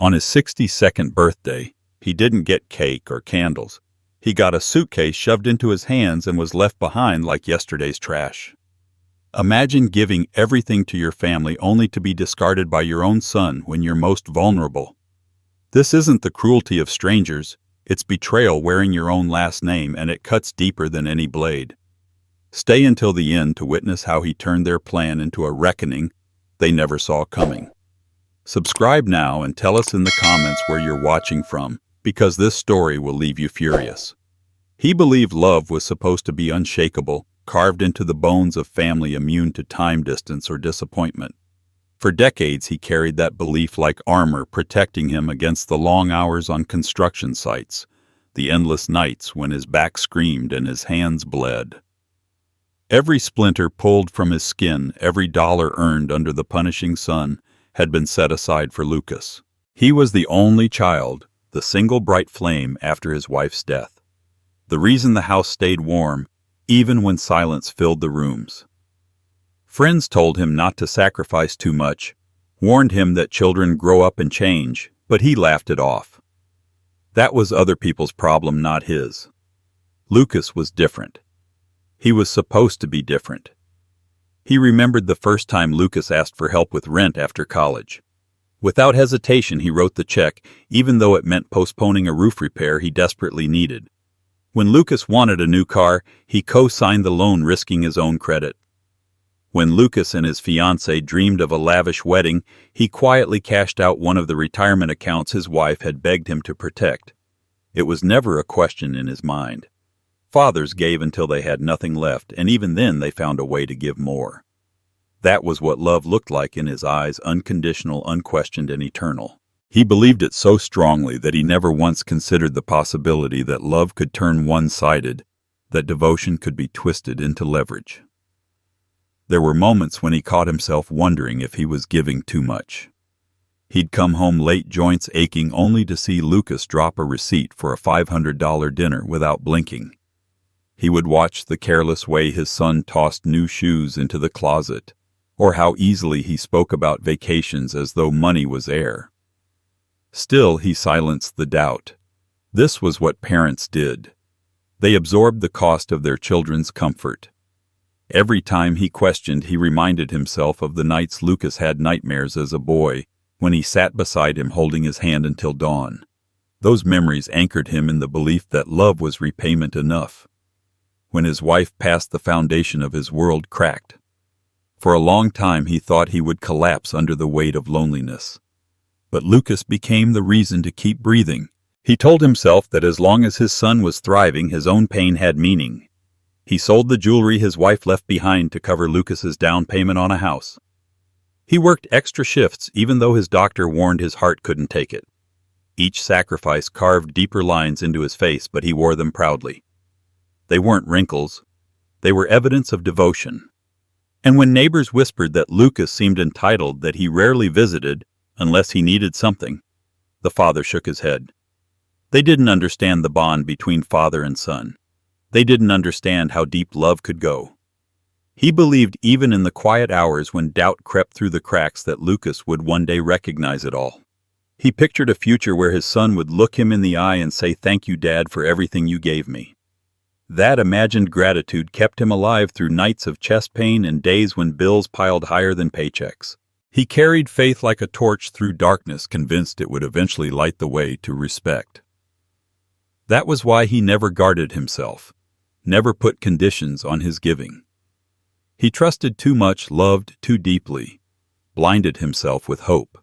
On his 62nd birthday, he didn't get cake or candles. He got a suitcase shoved into his hands and was left behind like yesterday's trash. Imagine giving everything to your family only to be discarded by your own son when you're most vulnerable. This isn't the cruelty of strangers, it's betrayal wearing your own last name, and it cuts deeper than any blade. Stay until the end to witness how he turned their plan into a reckoning they never saw coming. Subscribe now and tell us in the comments where you're watching from, because this story will leave you furious. He believed love was supposed to be unshakable, carved into the bones of family immune to time, distance, or disappointment. For decades he carried that belief like armor, protecting him against the long hours on construction sites, the endless nights when his back screamed and his hands bled. Every splinter pulled from his skin, every dollar earned under the punishing sun, had been set aside for Lucas. He was the only child, the single bright flame after his wife's death. The reason the house stayed warm, even when silence filled the rooms. Friends told him not to sacrifice too much, warned him that children grow up and change, but he laughed it off. That was other people's problem, not his. Lucas was different. He was supposed to be different. He remembered the first time Lucas asked for help with rent after college. Without hesitation, he wrote the check, even though it meant postponing a roof repair he desperately needed. When Lucas wanted a new car, he co-signed the loan, risking his own credit. When Lucas and his fiancée dreamed of a lavish wedding, he quietly cashed out one of the retirement accounts his wife had begged him to protect. It was never a question in his mind. Fathers gave until they had nothing left, and even then they found a way to give more. That was what love looked like in his eyes, unconditional, unquestioned, and eternal. He believed it so strongly that he never once considered the possibility that love could turn one-sided, that devotion could be twisted into leverage. There were moments when he caught himself wondering if he was giving too much. He'd come home late, joints aching, only to see Lucas drop a receipt for a $500 dinner without blinking. He would watch the careless way his son tossed new shoes into the closet, or how easily he spoke about vacations as though money was air. Still, he silenced the doubt. This was what parents did. They absorbed the cost of their children's comfort. Every time he questioned, he reminded himself of the nights Lucas had nightmares as a boy, when he sat beside him holding his hand until dawn. Those memories anchored him in the belief that love was repayment enough. When his wife passed, the foundation of his world cracked. For a long time he thought he would collapse under the weight of loneliness. But Lucas became the reason to keep breathing. He told himself that as long as his son was thriving, his own pain had meaning. He sold the jewelry his wife left behind to cover Lucas's down payment on a house. He worked extra shifts even though his doctor warned his heart couldn't take it. Each sacrifice carved deeper lines into his face, but he wore them proudly. They weren't wrinkles. They were evidence of devotion. And when neighbors whispered that Lucas seemed entitled, that he rarely visited unless he needed something, the father shook his head. They didn't understand the bond between father and son. They didn't understand how deep love could go. He believed even in the quiet hours when doubt crept through the cracks that Lucas would one day recognize it all. He pictured a future where his son would look him in the eye and say, "Thank you, Dad, for everything you gave me." That imagined gratitude kept him alive through nights of chest pain and days when bills piled higher than paychecks. He carried faith like a torch through darkness, convinced it would eventually light the way to respect. That was why he never guarded himself, never put conditions on his giving. He trusted too much, loved too deeply, blinded himself with hope.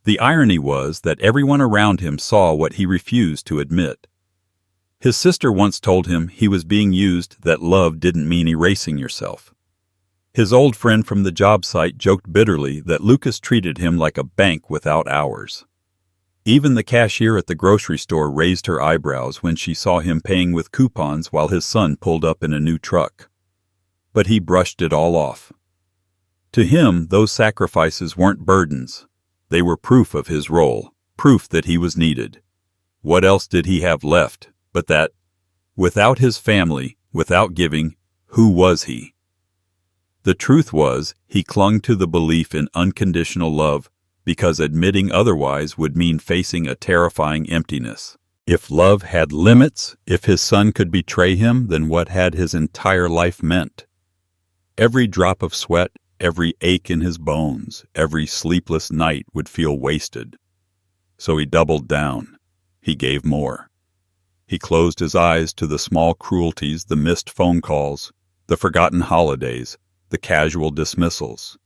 The irony was that everyone around him saw what he refused to admit. His sister once told him he was being used, that love didn't mean erasing yourself. His old friend from the job site joked bitterly that Lucas treated him like a bank without hours. Even the cashier at the grocery store raised her eyebrows when she saw him paying with coupons while his son pulled up in a new truck. But he brushed it all off. To him, those sacrifices weren't burdens. They were proof of his role, proof that he was needed. What else did he have left but that? Without his family, without giving, who was he? The truth was, he clung to the belief in unconditional love because admitting otherwise would mean facing a terrifying emptiness. If love had limits, if his son could betray him, then what had his entire life meant? Every drop of sweat, every ache in his bones, every sleepless night would feel wasted. So he doubled down. He gave more. He closed his eyes to the small cruelties, the missed phone calls, the forgotten holidays, the casual dismissals.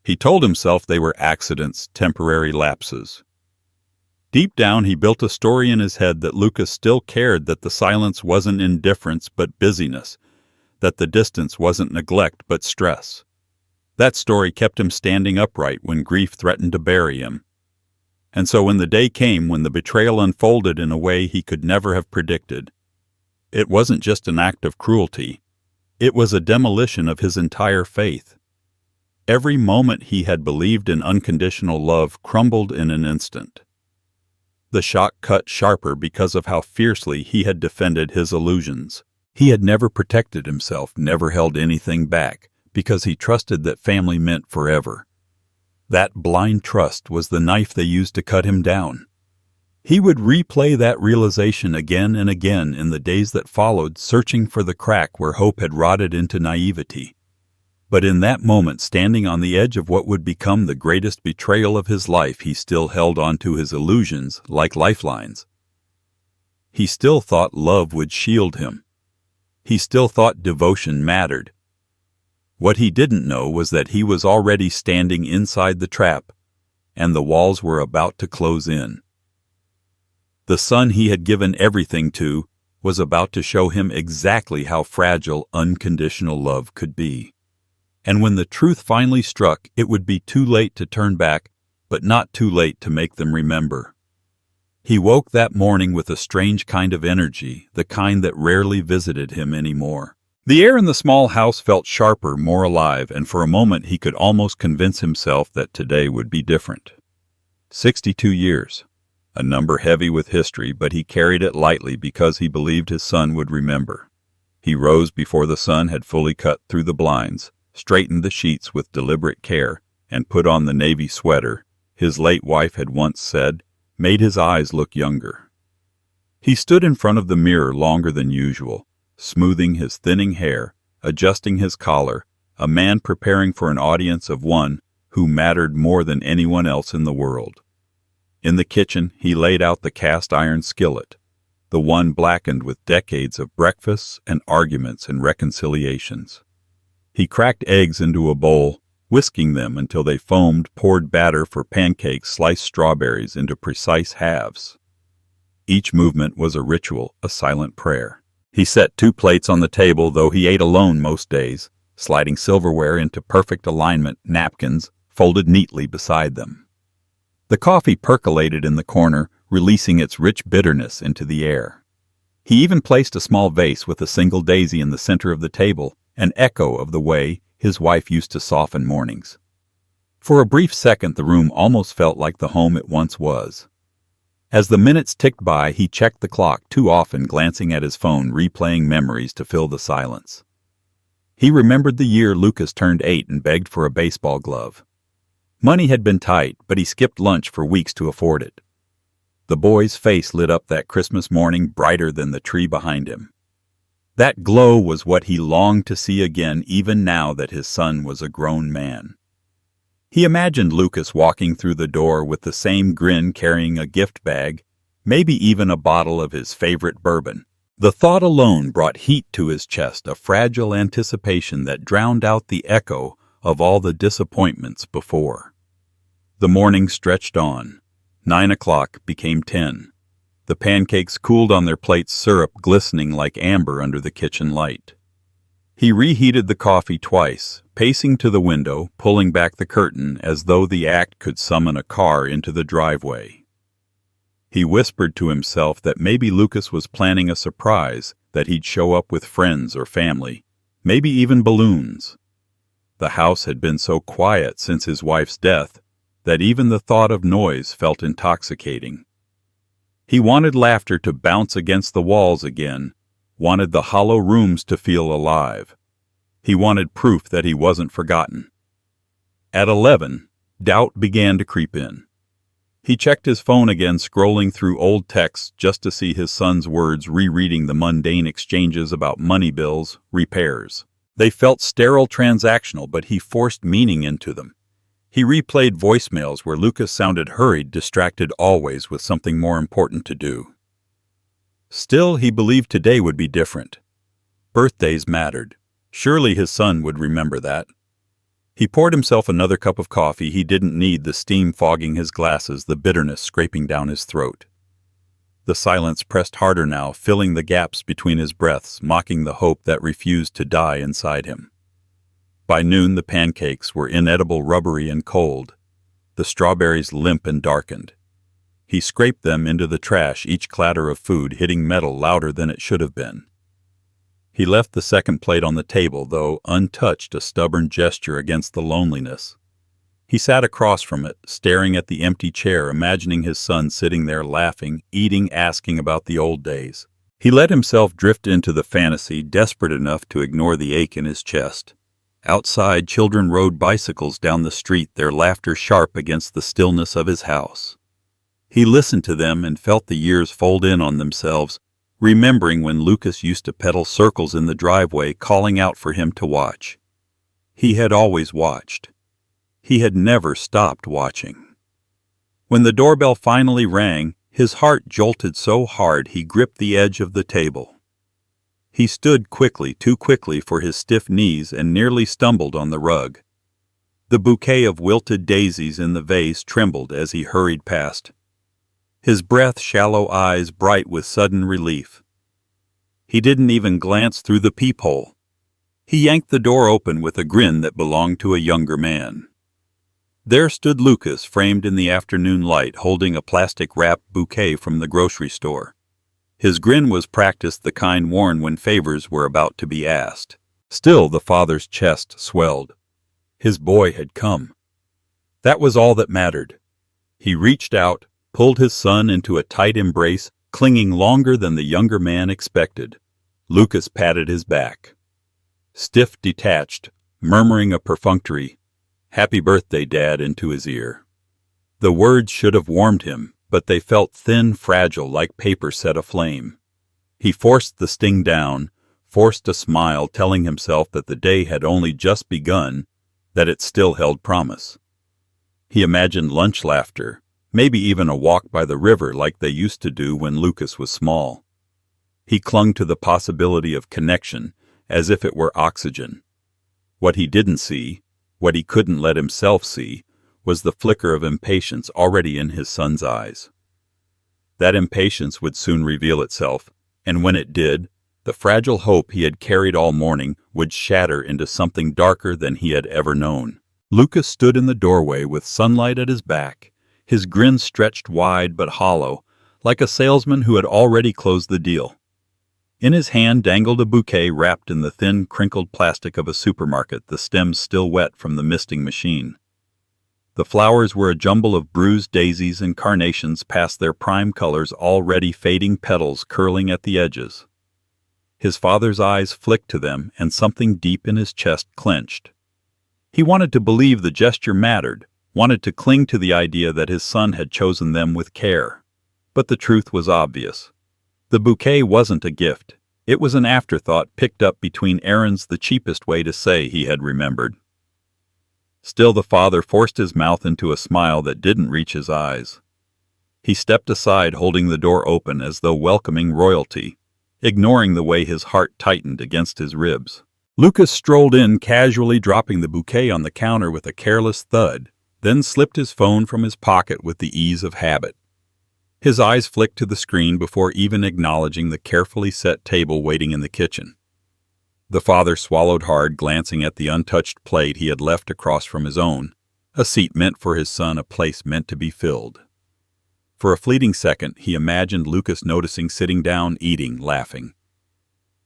He told himself they were accidents, temporary lapses. Deep down, he built a story in his head that Lucas still cared, that the silence wasn't indifference but busyness, that the distance wasn't neglect but stress. That story kept him standing upright when grief threatened to bury him. And so when the day came, when the betrayal unfolded in a way he could never have predicted, it wasn't just an act of cruelty. It was a demolition of his entire faith. Every moment he had believed in unconditional love crumbled in an instant. The shock cut sharper because of how fiercely he had defended his illusions. He had never protected himself, never held anything back, because he trusted that family meant forever. That blind trust was the knife they used to cut him down. He would replay that realization again and again in the days that followed, searching for the crack where hope had rotted into naivety. But in that moment, standing on the edge of what would become the greatest betrayal of his life, he still held on to his illusions like lifelines. He still thought love would shield him. He still thought devotion mattered. What he didn't know was that he was already standing inside the trap, and the walls were about to close in. The son he had given everything to was about to show him exactly how fragile unconditional love could be. And when the truth finally struck, it would be too late to turn back, but not too late to make them remember. He woke that morning with a strange kind of energy, the kind that rarely visited him anymore. The air in the small house felt sharper, more alive, and for a moment he could almost convince himself that today would be different. 62 years. A number heavy with history, but he carried it lightly because he believed his son would remember. He rose before the sun had fully cut through the blinds, straightened the sheets with deliberate care, and put on the navy sweater his late wife had once said made his eyes look younger. He stood in front of the mirror longer than usual, smoothing his thinning hair, adjusting his collar, a man preparing for an audience of one who mattered more than anyone else in the world. In the kitchen, he laid out the cast-iron skillet, the one blackened with decades of breakfasts and arguments and reconciliations. He cracked eggs into a bowl, whisking them until they foamed, poured batter for pancakes, sliced strawberries into precise halves. Each movement was a ritual, a silent prayer. He set 2 plates on the table, though he ate alone most days, sliding silverware into perfect alignment, napkins folded neatly beside them. The coffee percolated in the corner, releasing its rich bitterness into the air. He even placed a small vase with a single daisy in the center of the table, an echo of the way his wife used to soften mornings. For a brief second, the room almost felt like the home it once was. As the minutes ticked by, he checked the clock, too often glancing at his phone, replaying memories to fill the silence. He remembered the year Lucas turned 8 and begged for a baseball glove. Money had been tight, but he skipped lunch for weeks to afford it. The boy's face lit up that Christmas morning, brighter than the tree behind him. That glow was what he longed to see again, even now that his son was a grown man. He imagined Lucas walking through the door with the same grin, carrying a gift bag, maybe even a bottle of his favorite bourbon. The thought alone brought heat to his chest, a fragile anticipation that drowned out the echo of all the disappointments before. The morning stretched on. 9 o'clock became 10. The pancakes cooled on their plates, syrup glistening like amber under the kitchen light. He reheated the coffee twice, pacing to the window, pulling back the curtain as though the act could summon a car into the driveway. He whispered to himself that maybe Lucas was planning a surprise, that he'd show up with friends or family, maybe even balloons. The house had been so quiet since his wife's death that even the thought of noise felt intoxicating. He wanted laughter to bounce against the walls again, wanted the hollow rooms to feel alive. He wanted proof that he wasn't forgotten. At 11, Doubt began to creep in. He checked his phone again, scrolling through old texts just to see his son's words rereading the mundane exchanges about money bills, repairs. They felt sterile, transactional, but he forced meaning into them. He replayed voicemails where Lucas sounded hurried, distracted, always with something more important to do. Still, he believed today would be different. Birthdays mattered. Surely his son would remember that. He poured himself another cup of coffee. He didn't need the steam fogging his glasses, the bitterness scraping down his throat. The silence pressed harder now, filling the gaps between his breaths, mocking the hope that refused to die inside him. By noon, the pancakes were inedible, rubbery, and cold, the strawberries limp and darkened. He scraped them into the trash, each clatter of food hitting metal louder than it should have been. He left the second plate on the table, though untouched, a stubborn gesture against the loneliness. He sat across from it, staring at the empty chair, imagining his son sitting there laughing, eating, asking about the old days. He let himself drift into the fantasy, desperate enough to ignore the ache in his chest. Outside, children rode bicycles down the street, their laughter sharp against the stillness of his house. He listened to them and felt the years fold in on themselves, remembering when Lucas used to pedal circles in the driveway, calling out for him to watch. He had always watched. He had never stopped watching. When the doorbell finally rang, his heart jolted so hard he gripped the edge of the table. He stood quickly, too quickly for his stiff knees, and nearly stumbled on the rug. The bouquet of wilted daisies in the vase trembled as he hurried past. His breath, shallow eyes bright with sudden relief. He didn't even glance through the peephole. He yanked the door open with a grin that belonged to a younger man. There stood Lucas, framed in the afternoon light, holding a plastic-wrapped bouquet from the grocery store. His grin was practiced, the kind worn when favors were about to be asked. Still, the father's chest swelled. His boy had come. That was all that mattered. He reached out, pulled his son into a tight embrace, clinging longer than the younger man expected. Lucas patted his back. Stiff, detached, murmuring a perfunctory, "Happy birthday, Dad," into his ear. The words should have warmed him, but they felt thin, fragile, like paper set aflame. He forced the sting down, forced a smile, telling himself that the day had only just begun, that it still held promise. He imagined lunch laughter, maybe even a walk by the river like they used to do when Lucas was small. He clung to the possibility of connection as if it were oxygen. What he didn't see, what he couldn't let himself see, was the flicker of impatience already in his son's eyes. That impatience would soon reveal itself, and when it did, the fragile hope he had carried all morning would shatter into something darker than he had ever known. Lucas stood in the doorway with sunlight at his back, his grin stretched wide but hollow, like a salesman who had already closed the deal. In his hand dangled a bouquet wrapped in the thin, crinkled plastic of a supermarket, the stems still wet from the misting machine. The flowers were a jumble of bruised daisies and carnations past their prime colors, already fading petals curling at the edges. His father's eyes flicked to them, and something deep in his chest clenched. He wanted to believe the gesture mattered, wanted to cling to the idea that his son had chosen them with care. But the truth was obvious. The bouquet wasn't a gift. It was an afterthought picked up between errands, the cheapest way to say he had remembered. Still, the father forced his mouth into a smile that didn't reach his eyes. He stepped aside, holding the door open as though welcoming royalty, ignoring the way his heart tightened against his ribs. Lucas strolled in, casually dropping the bouquet on the counter with a careless thud, then slipped his phone from his pocket with the ease of habit. His eyes flicked to the screen before even acknowledging the carefully set table waiting in the kitchen. The father swallowed hard, glancing at the untouched plate he had left across from his own, a seat meant for his son, a place meant to be filled. For a fleeting second, he imagined Lucas noticing, sitting down, eating, laughing.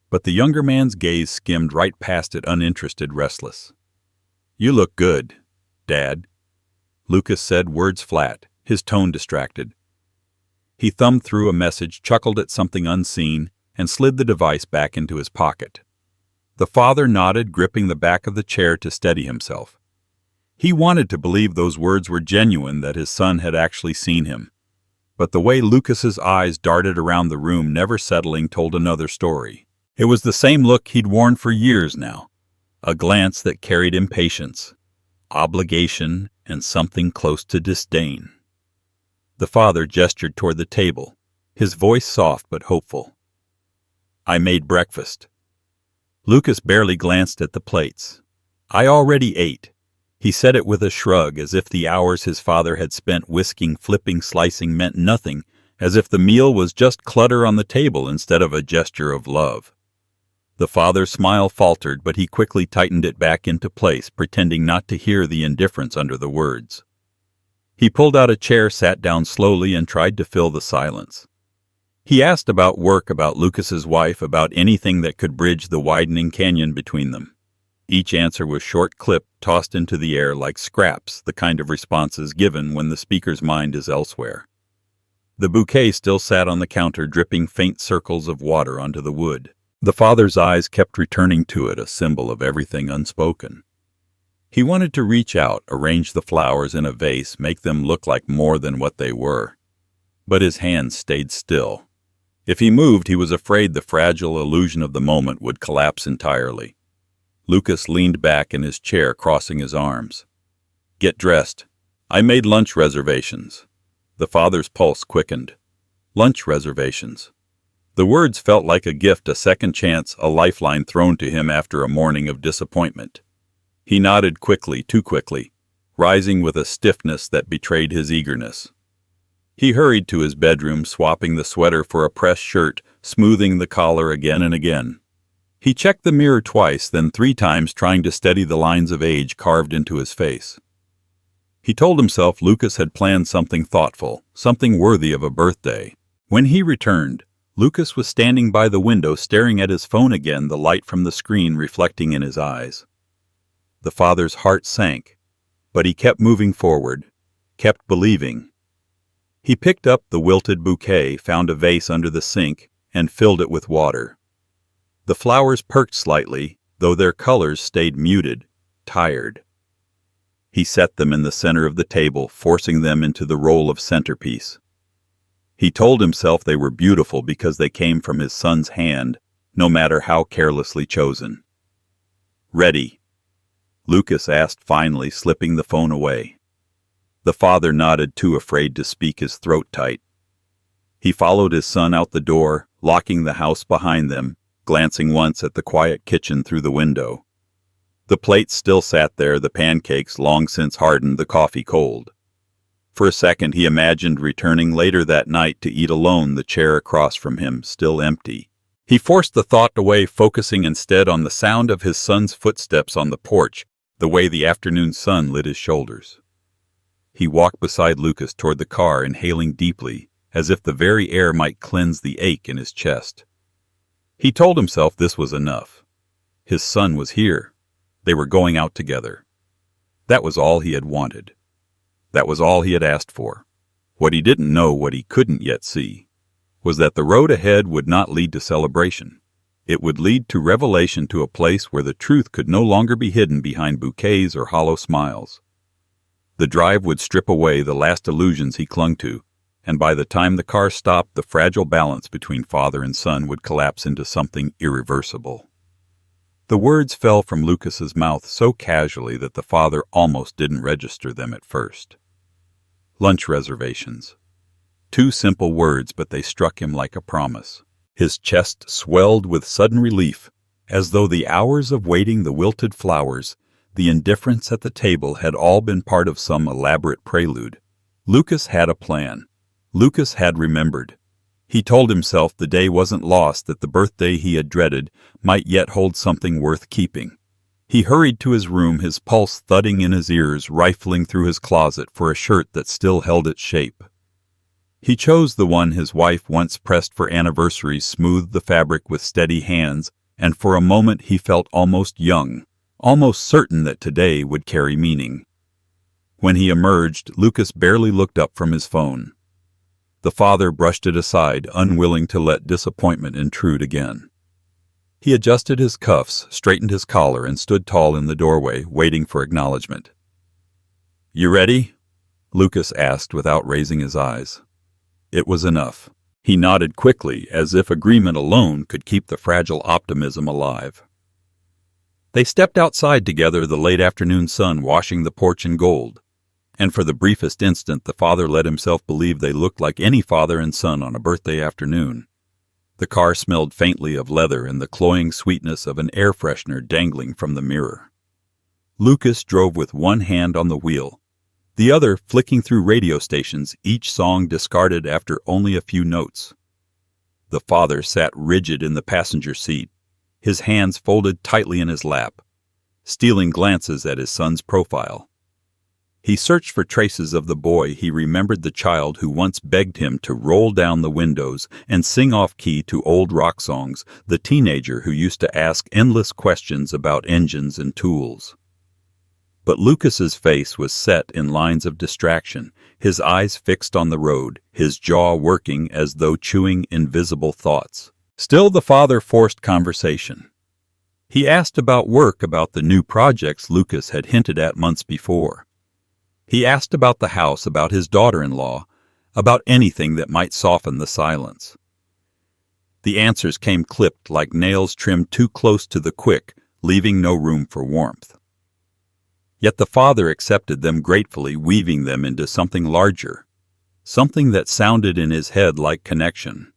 But the younger man's gaze skimmed right past it, uninterested, restless. "You look good, Dad," Lucas said, words flat, his tone distracted. He thumbed through a message, chuckled at something unseen, and slid the device back into his pocket. The father nodded, gripping the back of the chair to steady himself. He wanted to believe those words were genuine, that his son had actually seen him. But the way Lucas's eyes darted around the room, never settling, told another story. It was the same look he'd worn for years now, a glance that carried impatience, obligation, and something close to disdain. The father gestured toward the table, his voice soft but hopeful. "I made breakfast." Lucas barely glanced at the plates. "I already ate." He said it with a shrug, as if the hours his father had spent whisking, flipping, slicing meant nothing, as if the meal was just clutter on the table instead of a gesture of love. The father's smile faltered, but he quickly tightened it back into place, pretending not to hear the indifference under the words. He pulled out a chair, sat down slowly, and tried to fill the silence. He asked about work, about Lucas's wife, about anything that could bridge the widening canyon between them. Each answer was short-clipped, tossed into the air like scraps, the kind of responses given when the speaker's mind is elsewhere. The bouquet still sat on the counter, dripping faint circles of water onto the wood. The father's eyes kept returning to it, a symbol of everything unspoken. He wanted to reach out, arrange the flowers in a vase, make them look like more than what they were. But his hands stayed still. If he moved, he was afraid the fragile illusion of the moment would collapse entirely. Lucas leaned back in his chair, crossing his arms. "Get dressed. I made lunch reservations." The father's pulse quickened. Lunch reservations. The words felt like a gift, a second chance, a lifeline thrown to him after a morning of disappointment. He nodded quickly, too quickly, rising with a stiffness that betrayed his eagerness. He hurried to his bedroom, swapping the sweater for a pressed shirt, smoothing the collar again and again. He checked the mirror twice, then 3 times, trying to steady the lines of age carved into his face. He told himself Lucas had planned something thoughtful, something worthy of a birthday. When he returned, Lucas was standing by the window, staring at his phone again, the light from the screen reflecting in his eyes. The father's heart sank, but he kept moving forward, kept believing. He picked up the wilted bouquet, found a vase under the sink, and filled it with water. The flowers perked slightly, though their colors stayed muted, tired. He set them in the center of the table, forcing them into the role of centerpiece. He told himself they were beautiful because they came from his son's hand, no matter how carelessly chosen. "Ready?" Lucas asked finally, slipping the phone away. The father nodded, too afraid to speak, his throat tight. He followed his son out the door, locking the house behind them, glancing once at the quiet kitchen through the window. The plates still sat there, the pancakes long since hardened, the coffee cold. For a second he imagined returning later that night to eat alone, the chair across from him still empty. He forced the thought away, focusing instead on the sound of his son's footsteps on the porch, the way the afternoon sun lit his shoulders. He walked beside Lucas toward the car, inhaling deeply, as if the very air might cleanse the ache in his chest. He told himself this was enough. His son was here. They were going out together. That was all he had wanted. That was all he had asked for. What he didn't know, what he couldn't yet see, was that the road ahead would not lead to celebration. It would lead to revelation, to a place where the truth could no longer be hidden behind bouquets or hollow smiles. The drive would strip away the last illusions he clung to, and by the time the car stopped, the fragile balance between father and son would collapse into something irreversible. The words fell from Lucas's mouth so casually that the father almost didn't register them at first. Lunch reservations. 2 simple words, but they struck him like a promise. His chest swelled with sudden relief, as though the hours of waiting, the wilted flowers, the indifference at the table had all been part of some elaborate prelude. Lucas had a plan. Lucas had remembered. He told himself the day wasn't lost, that the birthday he had dreaded might yet hold something worth keeping. He hurried to his room, his pulse thudding in his ears, rifling through his closet for a shirt that still held its shape. He chose the one his wife once pressed for anniversaries, smoothed the fabric with steady hands, and for a moment he felt almost young, almost certain that today would carry meaning. When he emerged, Lucas barely looked up from his phone. The father brushed it aside, unwilling to let disappointment intrude again. He adjusted his cuffs, straightened his collar, and stood tall in the doorway, waiting for acknowledgement. "You ready?" Lucas asked without raising his eyes. It was enough. He nodded quickly, as if agreement alone could keep the fragile optimism alive. They stepped outside together, the late afternoon sun washing the porch in gold, and for the briefest instant the father let himself believe they looked like any father and son on a birthday afternoon. The car smelled faintly of leather and the cloying sweetness of an air freshener dangling from the mirror. Lucas drove with one hand on the wheel, the other flicking through radio stations, each song discarded after only a few notes. The father sat rigid in the passenger seat, his hands folded tightly in his lap, stealing glances at his son's profile. He searched for traces of the boy. He remembered the child who once begged him to roll down the windows and sing off-key to old rock songs, the teenager who used to ask endless questions about engines and tools. But Lucas's face was set in lines of distraction, his eyes fixed on the road, his jaw working as though chewing invisible thoughts. Still, the father forced conversation. He asked about work, about the new projects Lucas had hinted at months before. He asked about the house, about his daughter-in-law, about anything that might soften the silence. The answers came clipped like nails trimmed too close to the quick, leaving no room for warmth. Yet the father accepted them gratefully, weaving them into something larger, something that sounded in his head like connection.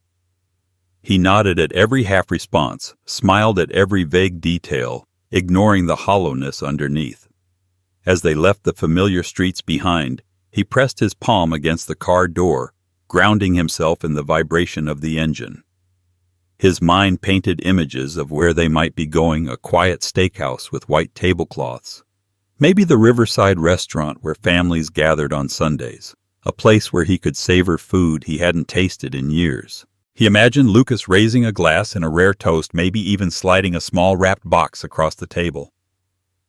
He nodded at every half-response, smiled at every vague detail, ignoring the hollowness underneath. As they left the familiar streets behind, he pressed his palm against the car door, grounding himself in the vibration of the engine. His mind painted images of where they might be going, a quiet steakhouse with white tablecloths. Maybe the riverside restaurant where families gathered on Sundays, a place where he could savor food he hadn't tasted in years. He imagined Lucas raising a glass in a rare toast, maybe even sliding a small wrapped box across the table.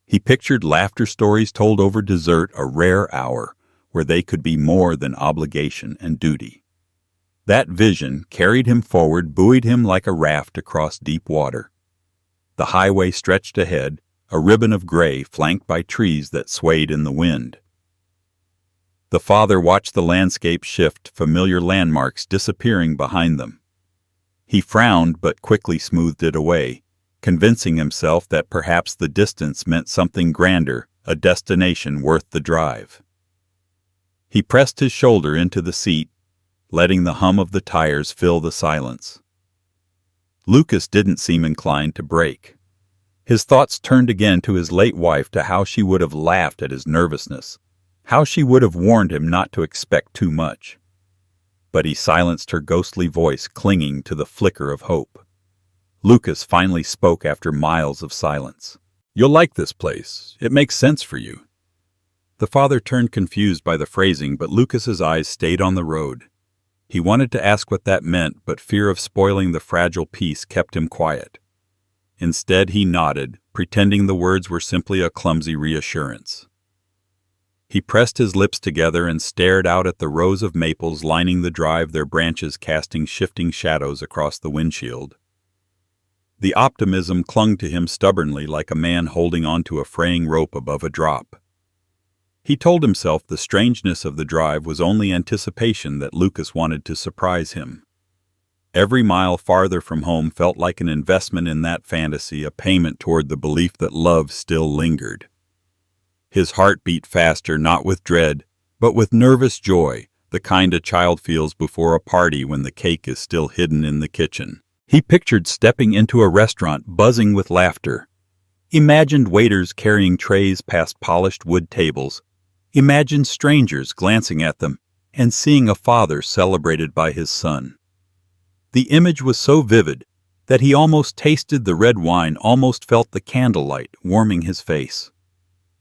He pictured laughter stories told over dessert, a rare hour where they could be more than obligation and duty. That vision carried him forward, buoyed him like a raft across deep water. The highway stretched ahead, a ribbon of gray flanked by trees that swayed in the wind. The father watched the landscape shift, familiar landmarks disappearing behind them. He frowned but quickly smoothed it away, convincing himself that perhaps the distance meant something grander, a destination worth the drive. He pressed his shoulder into the seat, letting the hum of the tires fill the silence. Lucas didn't seem inclined to brake. His thoughts turned again to his late wife, to how she would have laughed at his nervousness, how she would have warned him not to expect too much. But he silenced her ghostly voice, clinging to the flicker of hope. Lucas finally spoke after miles of silence. "You'll like this place. It makes sense for you." The father turned, confused by the phrasing, but Lucas's eyes stayed on the road. He wanted to ask what that meant, but fear of spoiling the fragile peace kept him quiet. Instead, he nodded, pretending the words were simply a clumsy reassurance. He pressed his lips together and stared out at the rows of maples lining the drive, their branches casting shifting shadows across the windshield. The optimism clung to him stubbornly, like a man holding onto a fraying rope above a drop. He told himself the strangeness of the drive was only anticipation that Lucas wanted to surprise him. Every mile farther from home felt like an investment in that fantasy, a payment toward the belief that love still lingered. His heart beat faster, not with dread, but with nervous joy, the kind a child feels before a party when the cake is still hidden in the kitchen. He pictured stepping into a restaurant buzzing with laughter, imagined waiters carrying trays past polished wood tables, imagined strangers glancing at them, and seeing a father celebrated by his son. The image was so vivid that he almost tasted the red wine, almost felt the candlelight warming his face.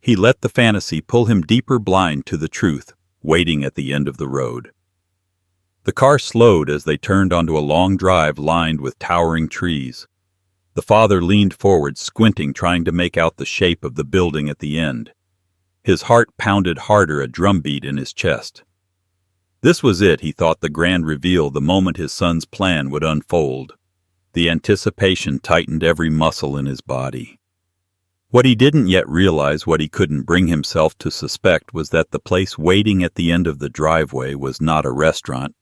He let the fantasy pull him deeper, blind to the truth, waiting at the end of the road. The car slowed as they turned onto a long drive lined with towering trees. The father leaned forward, squinting, trying to make out the shape of the building at the end. His heart pounded harder, a drumbeat in his chest. This was it, he thought, the grand reveal, the moment his son's plan would unfold. The anticipation tightened every muscle in his body. What he didn't yet realize, what he couldn't bring himself to suspect, was that the place waiting at the end of the driveway was not a restaurant,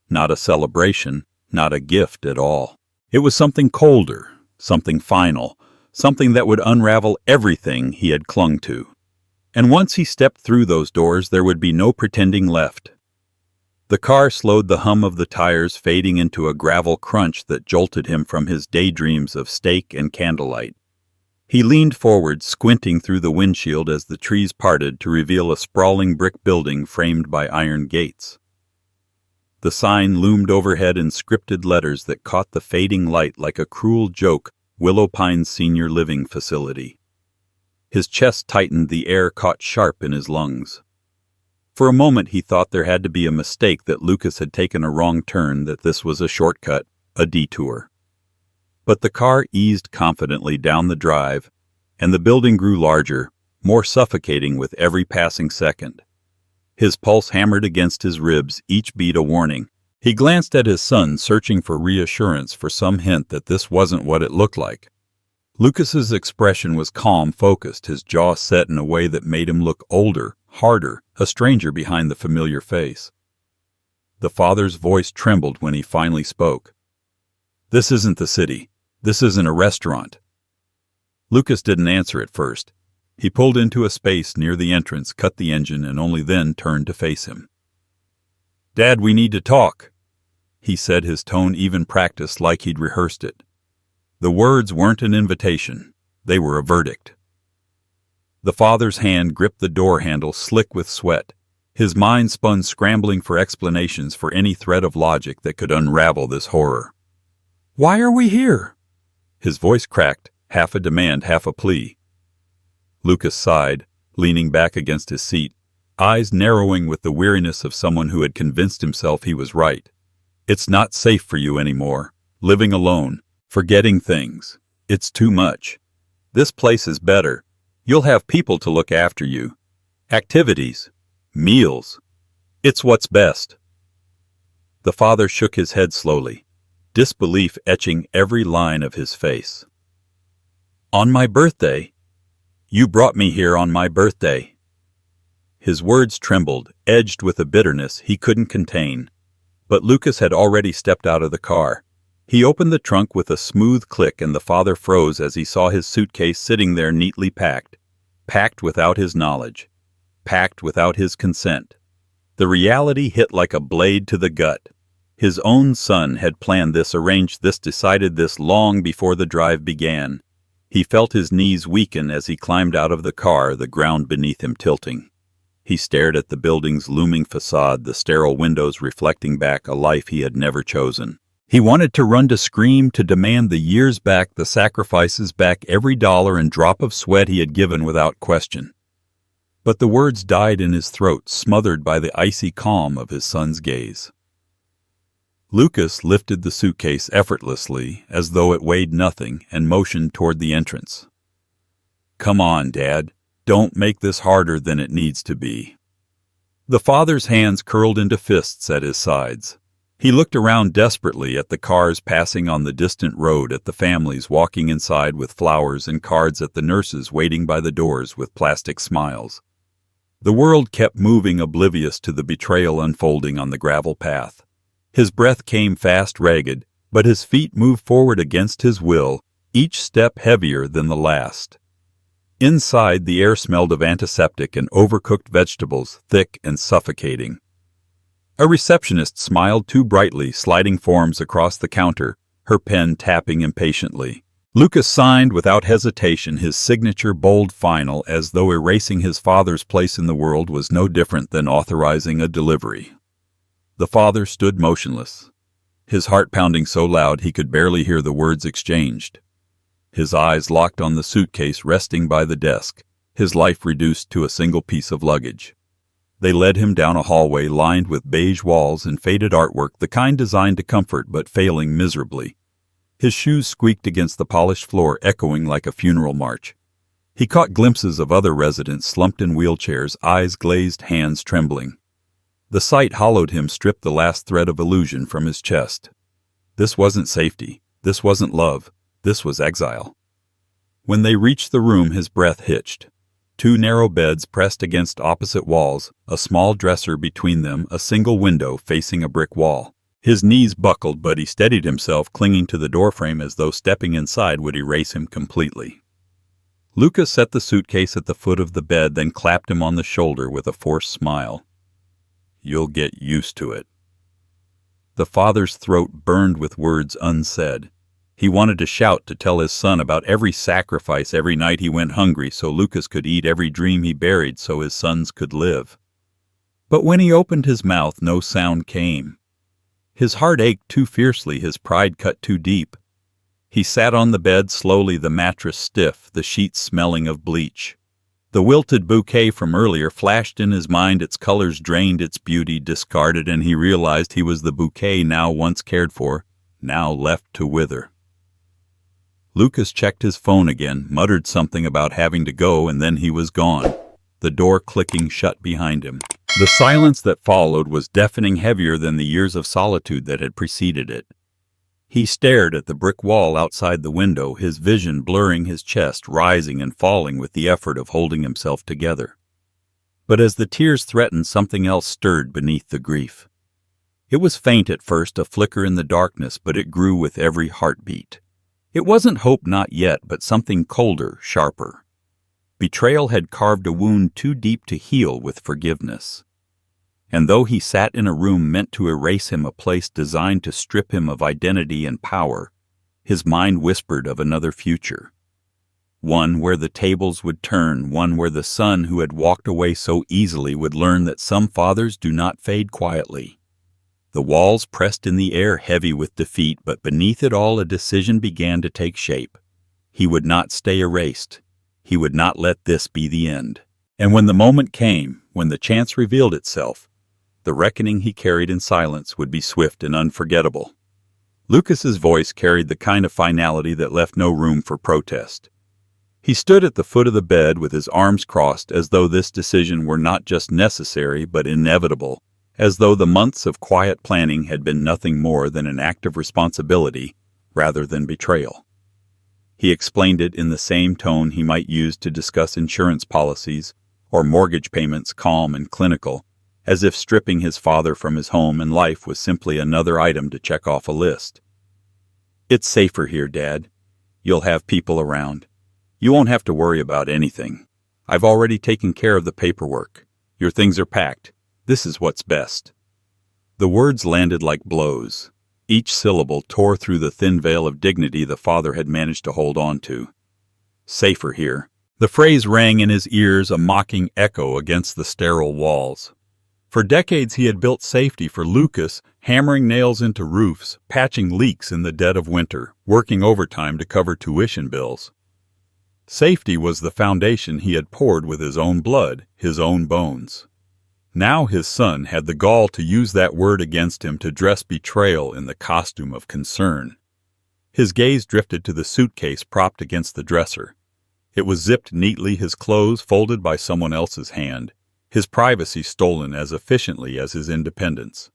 not a celebration, not a gift at all. It was something colder, something final, something that would unravel everything he had clung to. And once he stepped through those doors, there would be no pretending left. The car slowed, the hum of the tires fading into a gravel crunch that jolted him from his daydreams of steak and candlelight. He leaned forward, squinting through the windshield as the trees parted to reveal a sprawling brick building framed by iron gates. The sign loomed overhead in scripted letters that caught the fading light like a cruel joke: Willow Pines Senior Living Facility. His chest tightened, the air caught sharp in his lungs. For a moment he thought there had to be a mistake, that Lucas had taken a wrong turn, that this was a shortcut, a detour. But the car eased confidently down the drive, and the building grew larger, more suffocating with every passing second. His pulse hammered against his ribs, each beat a warning. He glanced at his son, searching for reassurance, for some hint that this wasn't what it looked like. Lucas's expression was calm, focused, his jaw set in a way that made him look older, harder, a stranger behind the familiar face. The father's voice trembled when he finally spoke. "This isn't the city. This isn't a restaurant." Lucas didn't answer at first. He pulled into a space near the entrance, cut the engine, and only then turned to face him. "Dad, we need to talk," he said, his tone even practiced, like he'd rehearsed it. The words weren't an invitation. They were a verdict. The father's hand gripped the door handle, slick with sweat. His mind spun, scrambling for explanations, for any thread of logic that could unravel this horror. "Why are we here?" His voice cracked, half a demand, half a plea. Lucas sighed, leaning back against his seat, eyes narrowing with the weariness of someone who had convinced himself he was right. "It's not safe for you anymore. Living alone, forgetting things. It's too much. This place is better. You'll have people to look after you. Activities. Meals. It's what's best." The father shook his head slowly, disbelief etching every line of his face. "On my birthday? You brought me here on my birthday." His words trembled, edged with a bitterness he couldn't contain. But Lucas had already stepped out of the car. He opened the trunk with a smooth click, and the father froze as he saw his suitcase sitting there neatly packed. Packed without his knowledge. Packed without his consent. The reality hit like a blade to the gut. His own son had planned this, arranged this, decided this long before the drive began. He felt his knees weaken as he climbed out of the car, the ground beneath him tilting. He stared at the building's looming facade, the sterile windows reflecting back a life he had never chosen. He wanted to run, to scream, to demand the years back, the sacrifices back, every dollar and drop of sweat he had given without question. But the words died in his throat, smothered by the icy calm of his son's gaze. Lucas lifted the suitcase effortlessly, as though it weighed nothing, and motioned toward the entrance. "Come on, Dad. Don't make this harder than it needs to be." The father's hands curled into fists at his sides. He looked around desperately at the cars passing on the distant road, at the families walking inside with flowers and cards, at the nurses waiting by the doors with plastic smiles. The world kept moving, oblivious to the betrayal unfolding on the gravel path. His breath came fast, ragged, but his feet moved forward against his will, each step heavier than the last. Inside, the air smelled of antiseptic and overcooked vegetables, thick and suffocating. A receptionist smiled too brightly, sliding forms across the counter, her pen tapping impatiently. Lucas signed without hesitation, his signature bold, final, as though erasing his father's place in the world was no different than authorizing a delivery. The father stood motionless, his heart pounding so loud he could barely hear the words exchanged. His eyes locked on the suitcase resting by the desk, his life reduced to a single piece of luggage. They led him down a hallway lined with beige walls and faded artwork, the kind designed to comfort but failing miserably. His shoes squeaked against the polished floor, echoing like a funeral march. He caught glimpses of other residents slumped in wheelchairs, eyes glazed, hands trembling. The sight hollowed him, stripped the last thread of illusion from his chest. This wasn't safety. This wasn't love. This was exile. When they reached the room, his breath hitched. Two narrow beds pressed against opposite walls, a small dresser between them, a single window facing a brick wall. His knees buckled, but he steadied himself, clinging to the doorframe as though stepping inside would erase him completely. Lucas set the suitcase at the foot of the bed, then clapped him on the shoulder with a forced smile. "You'll get used to it." The father's throat burned with words unsaid. He wanted to shout, to tell his son about every sacrifice, every night he went hungry so Lucas could eat, every dream he buried so his sons could live. But when he opened his mouth, no sound came. His heart ached too fiercely, his pride cut too deep. He sat on the bed slowly, the mattress stiff, the sheets smelling of bleach. The wilted bouquet from earlier flashed in his mind, its colors drained, its beauty discarded, and he realized he was the bouquet now once cared for, now left to wither. Lucas checked his phone again, muttered something about having to go, and then he was gone, the door clicking shut behind him. The silence that followed was deafening, heavier than the years of solitude that had preceded it. He stared at the brick wall outside the window, his vision blurring, his chest rising and falling with the effort of holding himself together. But as the tears threatened, something else stirred beneath the grief. It was faint at first, a flicker in the darkness, but it grew with every heartbeat. It wasn't hope, not yet, but something colder, sharper. Betrayal had carved a wound too deep to heal with forgiveness. And though he sat in a room meant to erase him, a place designed to strip him of identity and power, his mind whispered of another future. One where the tables would turn, one where the son who had walked away so easily would learn that some fathers do not fade quietly. The walls pressed in the air, heavy with defeat, but beneath it all a decision began to take shape. He would not stay erased. He would not let this be the end. And when the moment came, when the chance revealed itself, the reckoning he carried in silence would be swift and unforgettable. Lucas's voice carried the kind of finality that left no room for protest. He stood at the foot of the bed with his arms crossed, as though this decision were not just necessary but inevitable, as though the months of quiet planning had been nothing more than an act of responsibility rather than betrayal. He explained it in the same tone he might use to discuss insurance policies or mortgage payments, calm and clinical, as if stripping his father from his home and life was simply another item to check off a list. "It's safer here, Dad. You'll have people around. You won't have to worry about anything. I've already taken care of the paperwork. Your things are packed. This is what's best." The words landed like blows. Each syllable tore through the thin veil of dignity the father had managed to hold on to. Safer here. The phrase rang in his ears, a mocking echo against the sterile walls. For decades he had built safety for Lucas, hammering nails into roofs, patching leaks in the dead of winter, working overtime to cover tuition bills. Safety was the foundation he had poured with his own blood, his own bones. Now his son had the gall to use that word against him, to dress betrayal in the costume of concern. His gaze drifted to the suitcase propped against the dresser. It was zipped neatly, his clothes folded by someone else's hand, his privacy stolen as efficiently as his independence.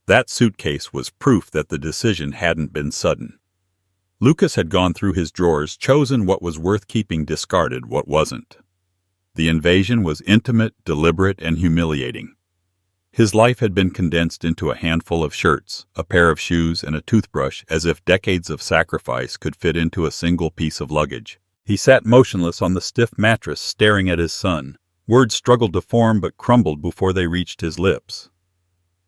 That suitcase was proof that the decision hadn't been sudden. Lucas had gone through his drawers, chosen what was worth keeping, discarded what wasn't. The invasion was intimate, deliberate, and humiliating. His life had been condensed into a handful of shirts, a pair of shoes, and a toothbrush, as if decades of sacrifice could fit into a single piece of luggage. He sat motionless on the stiff mattress, staring at his son. Words struggled to form but crumbled before they reached his lips.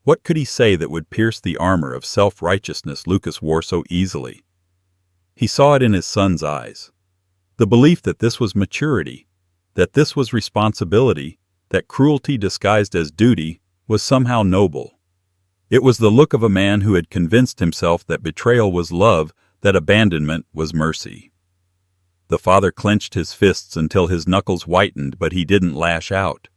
What could he say that would pierce the armor of self-righteousness Lucas wore so easily? He saw it in his son's eyes. The belief that this was maturity, that this was responsibility, that cruelty disguised as duty was somehow noble. It was the look of a man who had convinced himself that betrayal was love, that abandonment was mercy. The father clenched his fists until his knuckles whitened, but he didn't lash out.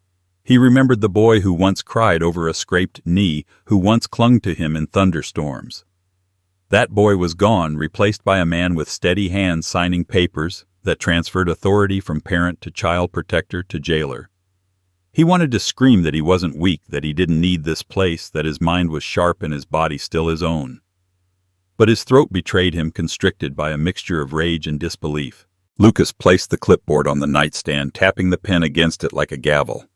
He remembered the boy who once cried over a scraped knee, who once clung to him in thunderstorms. That boy was gone, replaced by a man with steady hands signing papers that transferred authority from parent to child protector to jailer. He wanted to scream that he wasn't weak, that he didn't need this place, that his mind was sharp and his body still his own. But his throat betrayed him, constricted by a mixture of rage and disbelief. Lucas placed the clipboard on the nightstand, tapping the pen against it like a gavel.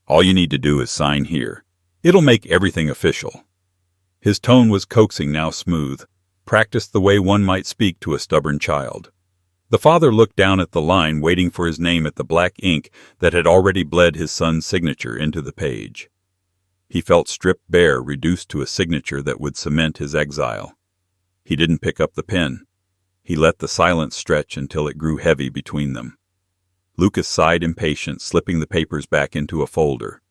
"All you need to do is sign here. It'll make everything official." His tone was coaxing, now smooth, practiced the way one might speak to a stubborn child. The father looked down at the line, waiting for his name at the black ink that had already bled his son's signature into the page. He felt stripped bare, reduced to a signature that would cement his exile. He didn't pick up the pen. He let the silence stretch until it grew heavy between them. Lucas sighed, impatient, slipping the papers back into a folder.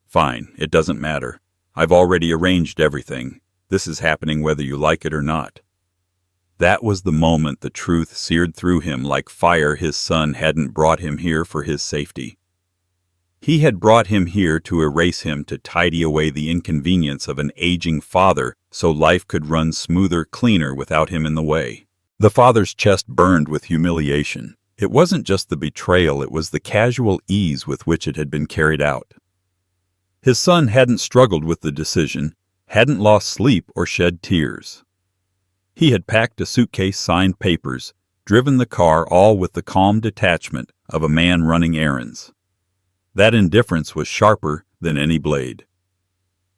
"Fine, it doesn't matter. I've already arranged everything. This is happening whether you like it or not." That was the moment the truth seared through him like fire. His son hadn't brought him here for his safety. He had brought him here to erase him, to tidy away the inconvenience of an aging father so life could run smoother, cleaner without him in the way. The father's chest burned with humiliation. It wasn't just the betrayal, it was the casual ease with which it had been carried out. His son hadn't struggled with the decision, hadn't lost sleep or shed tears. He had packed a suitcase, signed papers, driven the car, all with the calm detachment of a man running errands. That indifference was sharper than any blade.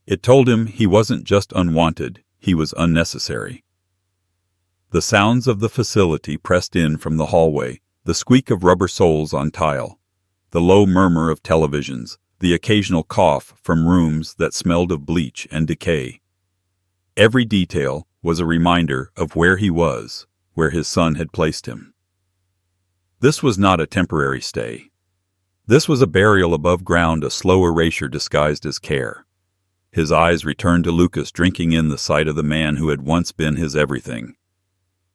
It told him he wasn't just unwanted, he was unnecessary. The sounds of the facility pressed in from the hallway, the squeak of rubber soles on tile, the low murmur of televisions, the occasional cough from rooms that smelled of bleach and decay. Every detail was a reminder of where he was, where his son had placed him. This was not a temporary stay. This was a burial above ground, a slow erasure disguised as care. His eyes returned to Lucas, drinking in the sight of the man who had once been his everything.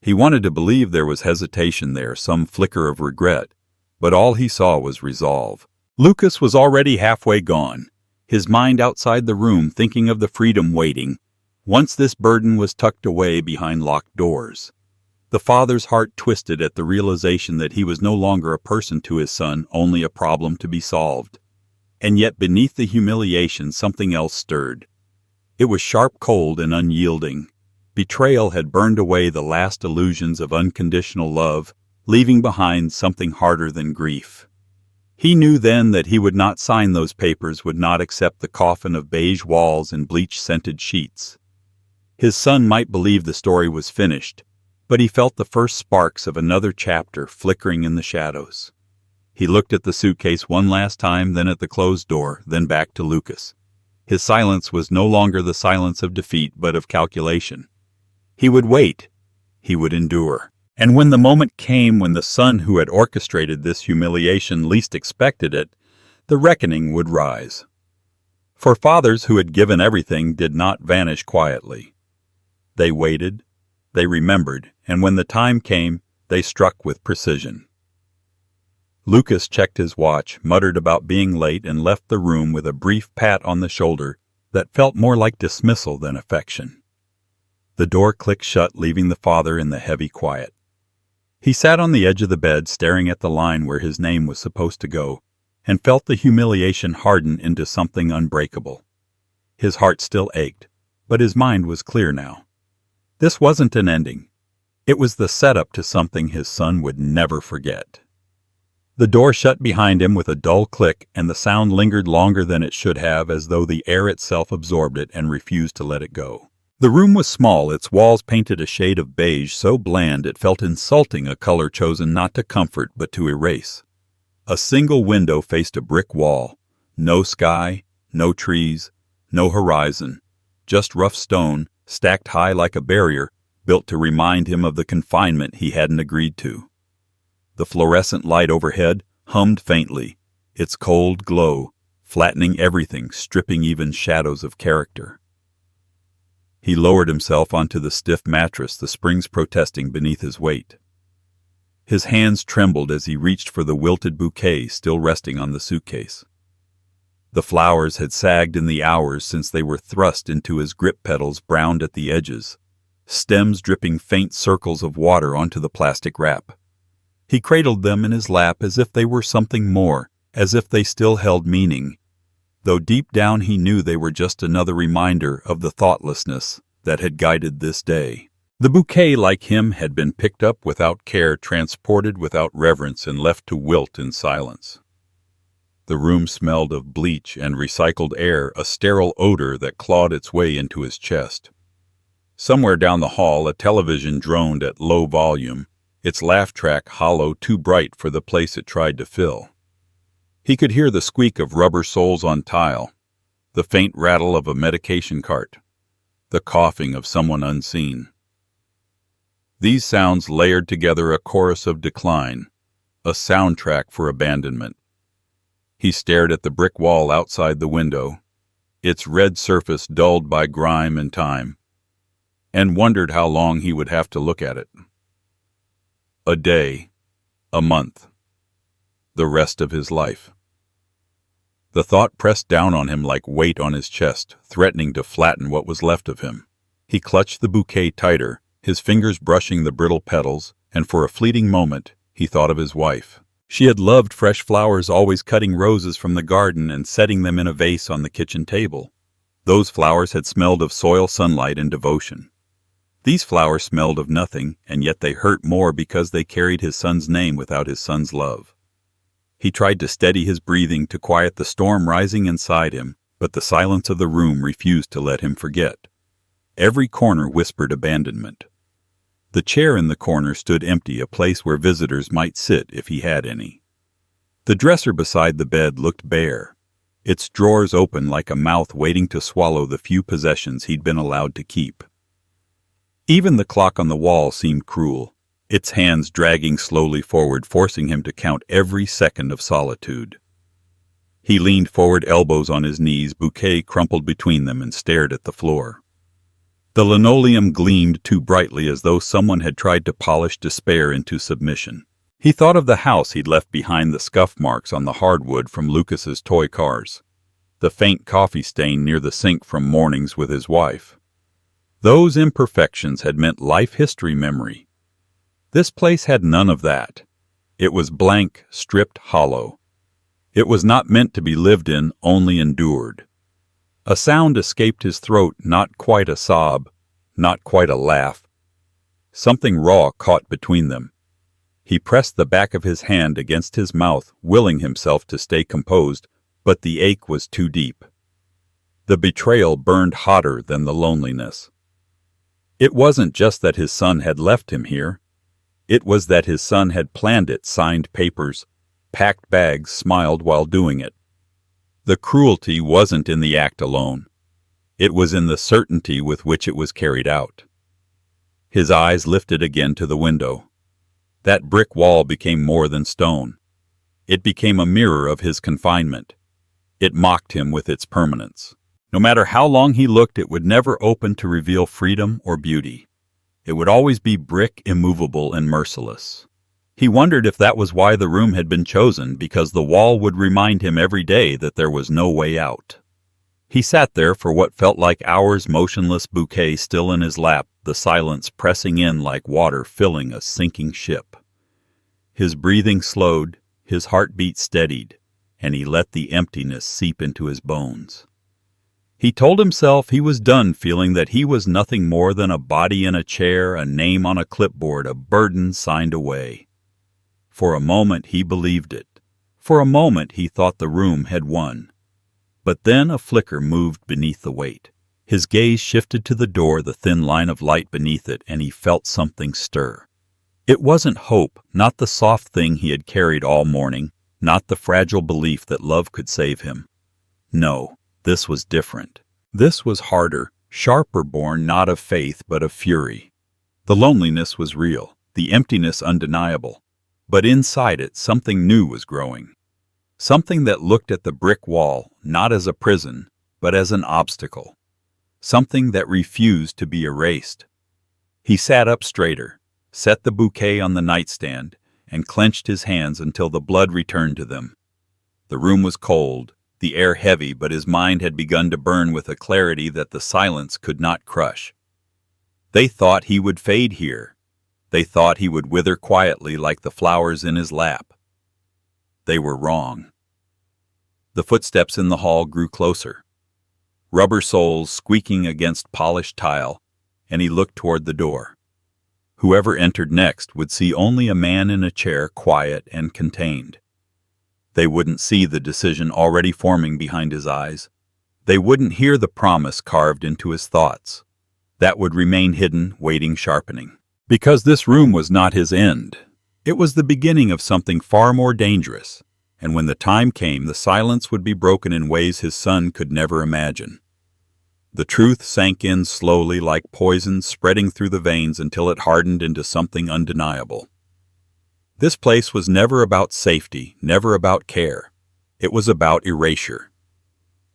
He wanted to believe there was hesitation there, some flicker of regret, but all he saw was resolve. Lucas was already halfway gone, his mind outside the room, thinking of the freedom waiting, once this burden was tucked away behind locked doors. The father's heart twisted at the realization that he was no longer a person to his son, only a problem to be solved. And yet beneath the humiliation something else stirred. It was sharp, cold, and unyielding. Betrayal had burned away the last illusions of unconditional love, leaving behind something harder than grief. He knew then that he would not sign those papers, would not accept the coffin of beige walls and bleach-scented sheets. His son might believe the story was finished, but he felt the first sparks of another chapter flickering in the shadows. He looked at the suitcase one last time, then at the closed door, then back to Lucas. His silence was no longer the silence of defeat, but of calculation. He would wait. He would endure. And when the moment came when the son who had orchestrated this humiliation least expected it, the reckoning would rise. For fathers who had given everything did not vanish quietly. They waited, they remembered, and when the time came, they struck with precision. Lucas checked his watch, muttered about being late, and left the room with a brief pat on the shoulder that felt more like dismissal than affection. The door clicked shut, leaving the father in the heavy quiet. He sat on the edge of the bed, staring at the line where his name was supposed to go, and felt the humiliation harden into something unbreakable. His heart still ached, but his mind was clear now. This wasn't an ending. It was the setup to something his son would never forget. The door shut behind him with a dull click, and the sound lingered longer than it should have, as though the air itself absorbed it and refused to let it go. The room was small, its walls painted a shade of beige so bland it felt insulting, a color chosen not to comfort but to erase. A single window faced a brick wall. No sky, no trees, no horizon, just rough stone, stacked high like a barrier, built to remind him of the confinement he hadn't agreed to. The fluorescent light overhead hummed faintly, its cold glow flattening everything, stripping even shadows of character. He lowered himself onto the stiff mattress, the springs protesting beneath his weight. His hands trembled as he reached for the wilted bouquet still resting on the suitcase. The flowers had sagged in the hours since they were thrust into his grip, petals browned at the edges, stems dripping faint circles of water onto the plastic wrap. He cradled them in his lap as if they were something more, as if they still held meaning, though deep down he knew they were just another reminder of the thoughtlessness that had guided this day. The bouquet, like him, had been picked up without care, transported without reverence, and left to wilt in silence. The room smelled of bleach and recycled air, a sterile odor that clawed its way into his chest. Somewhere down the hall, a television droned at low volume, its laugh track hollow, too bright for the place it tried to fill. He could hear the squeak of rubber soles on tile, the faint rattle of a medication cart, the coughing of someone unseen. These sounds layered together a chorus of decline, a soundtrack for abandonment. He stared at the brick wall outside the window, its red surface dulled by grime and time, and wondered how long he would have to look at it. A day, a month, the rest of his life. The thought pressed down on him like weight on his chest, threatening to flatten what was left of him. He clutched the bouquet tighter, his fingers brushing the brittle petals, and for a fleeting moment he thought of his wife. She had loved fresh flowers, always cutting roses from the garden and setting them in a vase on the kitchen table. Those flowers had smelled of soil, sunlight, and devotion. These flowers smelled of nothing, and yet they hurt more because they carried his son's name without his son's love. He tried to steady his breathing, to quiet the storm rising inside him, but the silence of the room refused to let him forget. Every corner whispered abandonment. The chair in the corner stood empty, a place where visitors might sit if he had any. The dresser beside the bed looked bare, its drawers open like a mouth waiting to swallow the few possessions he'd been allowed to keep. Even the clock on the wall seemed cruel, its hands dragging slowly forward, forcing him to count every second of solitude. He leaned forward, elbows on his knees, bouquet crumpled between them, and stared at the floor. The linoleum gleamed too brightly, as though someone had tried to polish despair into submission. He thought of the house he'd left behind, the scuff marks on the hardwood from Lucas's toy cars, the faint coffee stain near the sink from mornings with his wife. Those imperfections had meant life history memory. This place had none of that. It was blank, stripped, hollow. It was not meant to be lived in, only endured. A sound escaped his throat, not quite a sob, not quite a laugh. Something raw caught between them. He pressed the back of his hand against his mouth, willing himself to stay composed, but the ache was too deep. The betrayal burned hotter than the loneliness. It wasn't just that his son had left him here. It was that his son had planned it, signed papers, packed bags, smiled while doing it. The cruelty wasn't in the act alone. It was in the certainty with which it was carried out. His eyes lifted again to the window. That brick wall became more than stone. It became a mirror of his confinement. It mocked him with its permanence. No matter how long he looked, it would never open to reveal freedom or beauty. It would always be brick, immovable and merciless. He wondered if that was why the room had been chosen, because the wall would remind him every day that there was no way out. He sat there for what felt like hours, motionless, bouquet still in his lap, the silence pressing in like water filling a sinking ship. His breathing slowed, his heartbeat steadied, and he let the emptiness seep into his bones. He told himself he was done feeling that he was nothing more than a body in a chair, a name on a clipboard, a burden signed away. For a moment he believed it. For a moment he thought the room had won. But then a flicker moved beneath the weight. His gaze shifted to the door, the thin line of light beneath it, and he felt something stir. It wasn't hope, not the soft thing he had carried all morning, not the fragile belief that love could save him. No, this was different. This was harder, sharper, born not of faith but of fury. The loneliness was real, the emptiness undeniable. But inside it, something new was growing. Something that looked at the brick wall, not as a prison, but as an obstacle. Something that refused to be erased. He sat up straighter, set the bouquet on the nightstand, and clenched his hands until the blood returned to them. The room was cold, the air heavy, but his mind had begun to burn with a clarity that the silence could not crush. They thought he would fade here. They thought he would wither quietly like the flowers in his lap. They were wrong. The footsteps in the hall grew closer, rubber soles squeaking against polished tile, and he looked toward the door. Whoever entered next would see only a man in a chair, quiet and contained. They wouldn't see the decision already forming behind his eyes. They wouldn't hear the promise carved into his thoughts. That would remain hidden, waiting, sharpening. Because this room was not his end. It was the beginning of something far more dangerous, and when the time came, the silence would be broken in ways his son could never imagine. The truth sank in slowly like poison, spreading through the veins until it hardened into something undeniable. This place was never about safety, never about care. It was about erasure.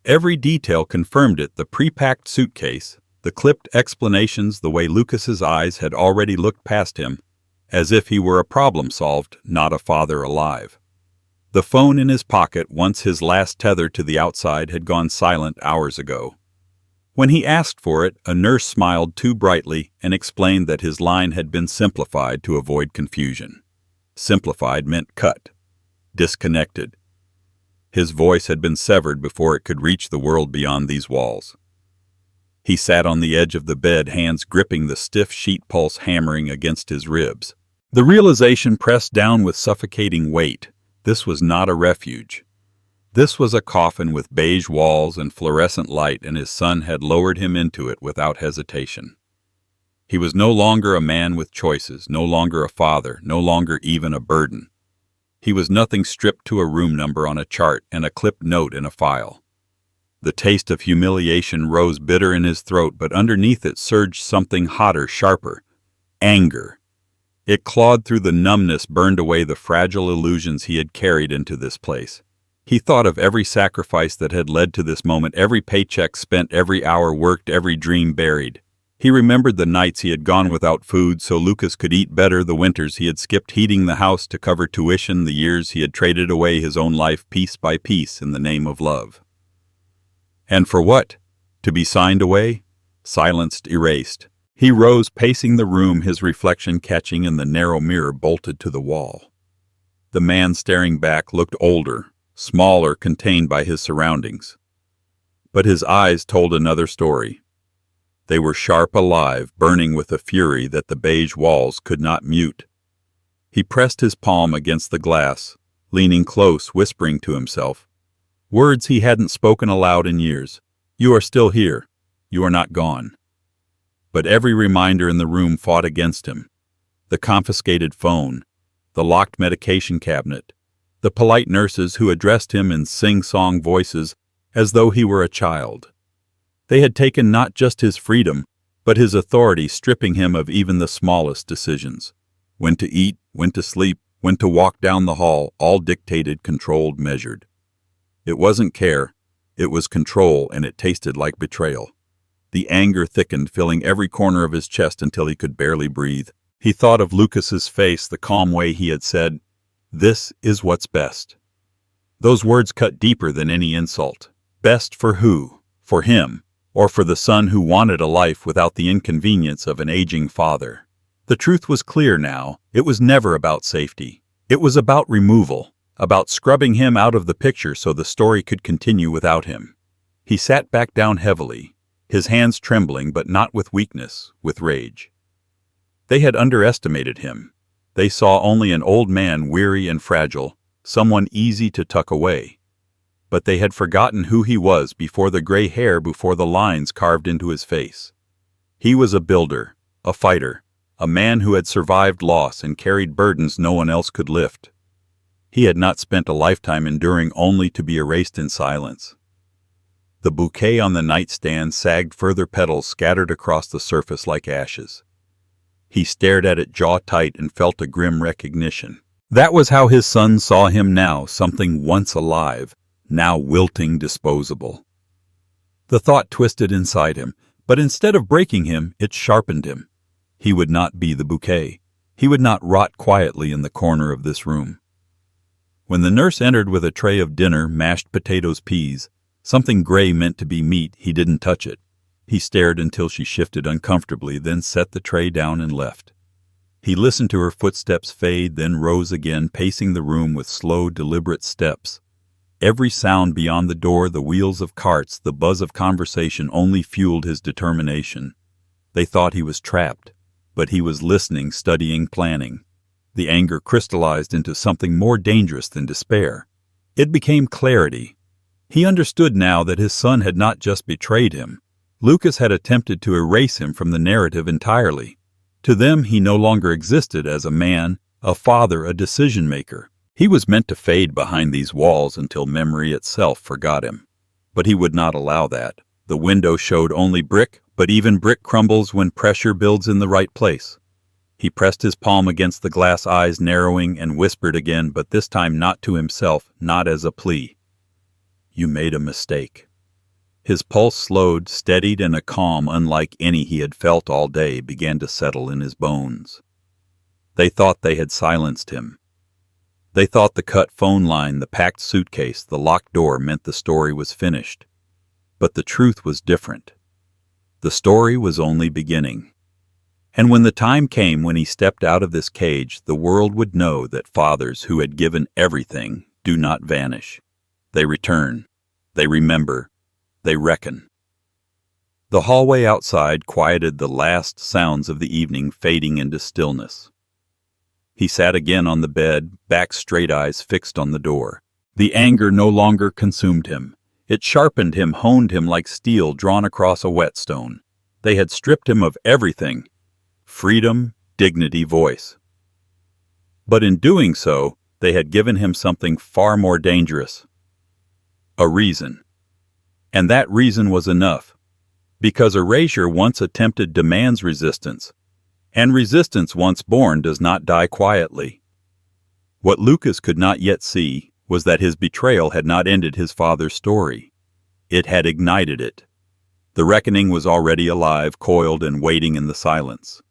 Every detail confirmed it: the pre-packed suitcase, the clipped explanations, the way Lucas's eyes had already looked past him, as if he were a problem solved, not a father alive. The phone in his pocket, once his last tether to the outside, had gone silent hours ago. When he asked for it, a nurse smiled too brightly and explained that his line had been simplified to avoid confusion. Simplified meant cut, disconnected. His voice had been severed before it could reach the world beyond these walls. He sat on the edge of the bed, hands gripping the stiff sheet, pulse hammering against his ribs. The realization pressed down with suffocating weight. This was not a refuge. This was a coffin with beige walls and fluorescent light, and his son had lowered him into it without hesitation. He was no longer a man with choices, no longer a father, no longer even a burden. He was nothing stripped to a room number on a chart and a clipped note in a file. The taste of humiliation rose bitter in his throat, but underneath it surged something hotter, sharper: anger. It clawed through the numbness, burned away the fragile illusions he had carried into this place. He thought of every sacrifice that had led to this moment, every paycheck spent, every hour worked, every dream buried. He remembered the nights he had gone without food so Lucas could eat better, the winters he had skipped heating the house to cover tuition, the years he had traded away his own life piece by piece in the name of love. And for what? To be signed away? Silenced, erased. He rose, pacing the room, his reflection catching in the narrow mirror bolted to the wall. The man staring back looked older, smaller, contained by his surroundings. But his eyes told another story. They were sharp, alive, burning with a fury that the beige walls could not mute. He pressed his palm against the glass, leaning close, whispering to himself. Words he hadn't spoken aloud in years. You are still here. You are not gone. But every reminder in the room fought against him. The confiscated phone, the locked medication cabinet, the polite nurses who addressed him in sing-song voices as though he were a child. They had taken not just his freedom, but his authority, stripping him of even the smallest decisions. When to eat, when to sleep, when to walk down the hall, all dictated, controlled, measured. It wasn't care, it was control, and it tasted like betrayal. The anger thickened, filling every corner of his chest until he could barely breathe. He thought of Lucas's face, the calm way he had said, "This is what's best." Those words cut deeper than any insult. Best for who? For him, or for the son who wanted a life without the inconvenience of an aging father? The truth was clear now. It was never about safety. It was about removal, about scrubbing him out of the picture so the story could continue without him. He sat back down heavily, his hands trembling, but not with weakness, with rage. They had underestimated him. They saw only an old man, weary and fragile, someone easy to tuck away. But they had forgotten who he was before the gray hair, before the lines carved into his face. He was a builder, a fighter, a man who had survived loss and carried burdens no one else could lift. He had not spent a lifetime enduring only to be erased in silence. The bouquet on the nightstand sagged, further petals scattered across the surface like ashes. He stared at it jaw tight and felt a grim recognition. That was how his son saw him now, something once alive, now wilting, disposable. The thought twisted inside him, but instead of breaking him, it sharpened him. He would not be the bouquet. He would not rot quietly in the corner of this room. When the nurse entered with a tray of dinner, mashed potatoes, peas, something gray meant to be meat, he didn't touch it. He stared until she shifted uncomfortably, then set the tray down and left. He listened to her footsteps fade, then rose again, pacing the room with slow, deliberate steps. Every sound beyond the door, the wheels of carts, the buzz of conversation only fueled his determination. They thought he was trapped, but he was listening, studying, planning. The anger crystallized into something more dangerous than despair. It became clarity. He understood now that his son had not just betrayed him. Lucas had attempted to erase him from the narrative entirely. To them, he no longer existed as a man, a father, a decision-maker. He was meant to fade behind these walls until memory itself forgot him. But he would not allow that. The window showed only brick, but even brick crumbles when pressure builds in the right place. He pressed his palm against the glass, eyes narrowing, and whispered again, but this time not to himself, not as a plea. "You made a mistake." His pulse slowed, steadied, and a calm unlike any he had felt all day began to settle in his bones. They thought they had silenced him. They thought the cut phone line, the packed suitcase, the locked door meant the story was finished. But the truth was different. The story was only beginning. And when the time came when he stepped out of this cage, the world would know that fathers who had given everything do not vanish. They return. They remember. They reckon. The hallway outside quieted the last sounds of the evening fading into stillness. He sat again on the bed, back straight, eyes fixed on the door. The anger no longer consumed him. It sharpened him, honed him like steel drawn across a whetstone. They had stripped him of everything: freedom, dignity, voice. But in doing so, they had given him something far more dangerous: a reason. And that reason was enough, because erasure once attempted demands resistance, and resistance once born does not die quietly. What Lucas could not yet see was that his betrayal had not ended his father's story. It had ignited it. The reckoning was already alive, coiled, and waiting in the silence.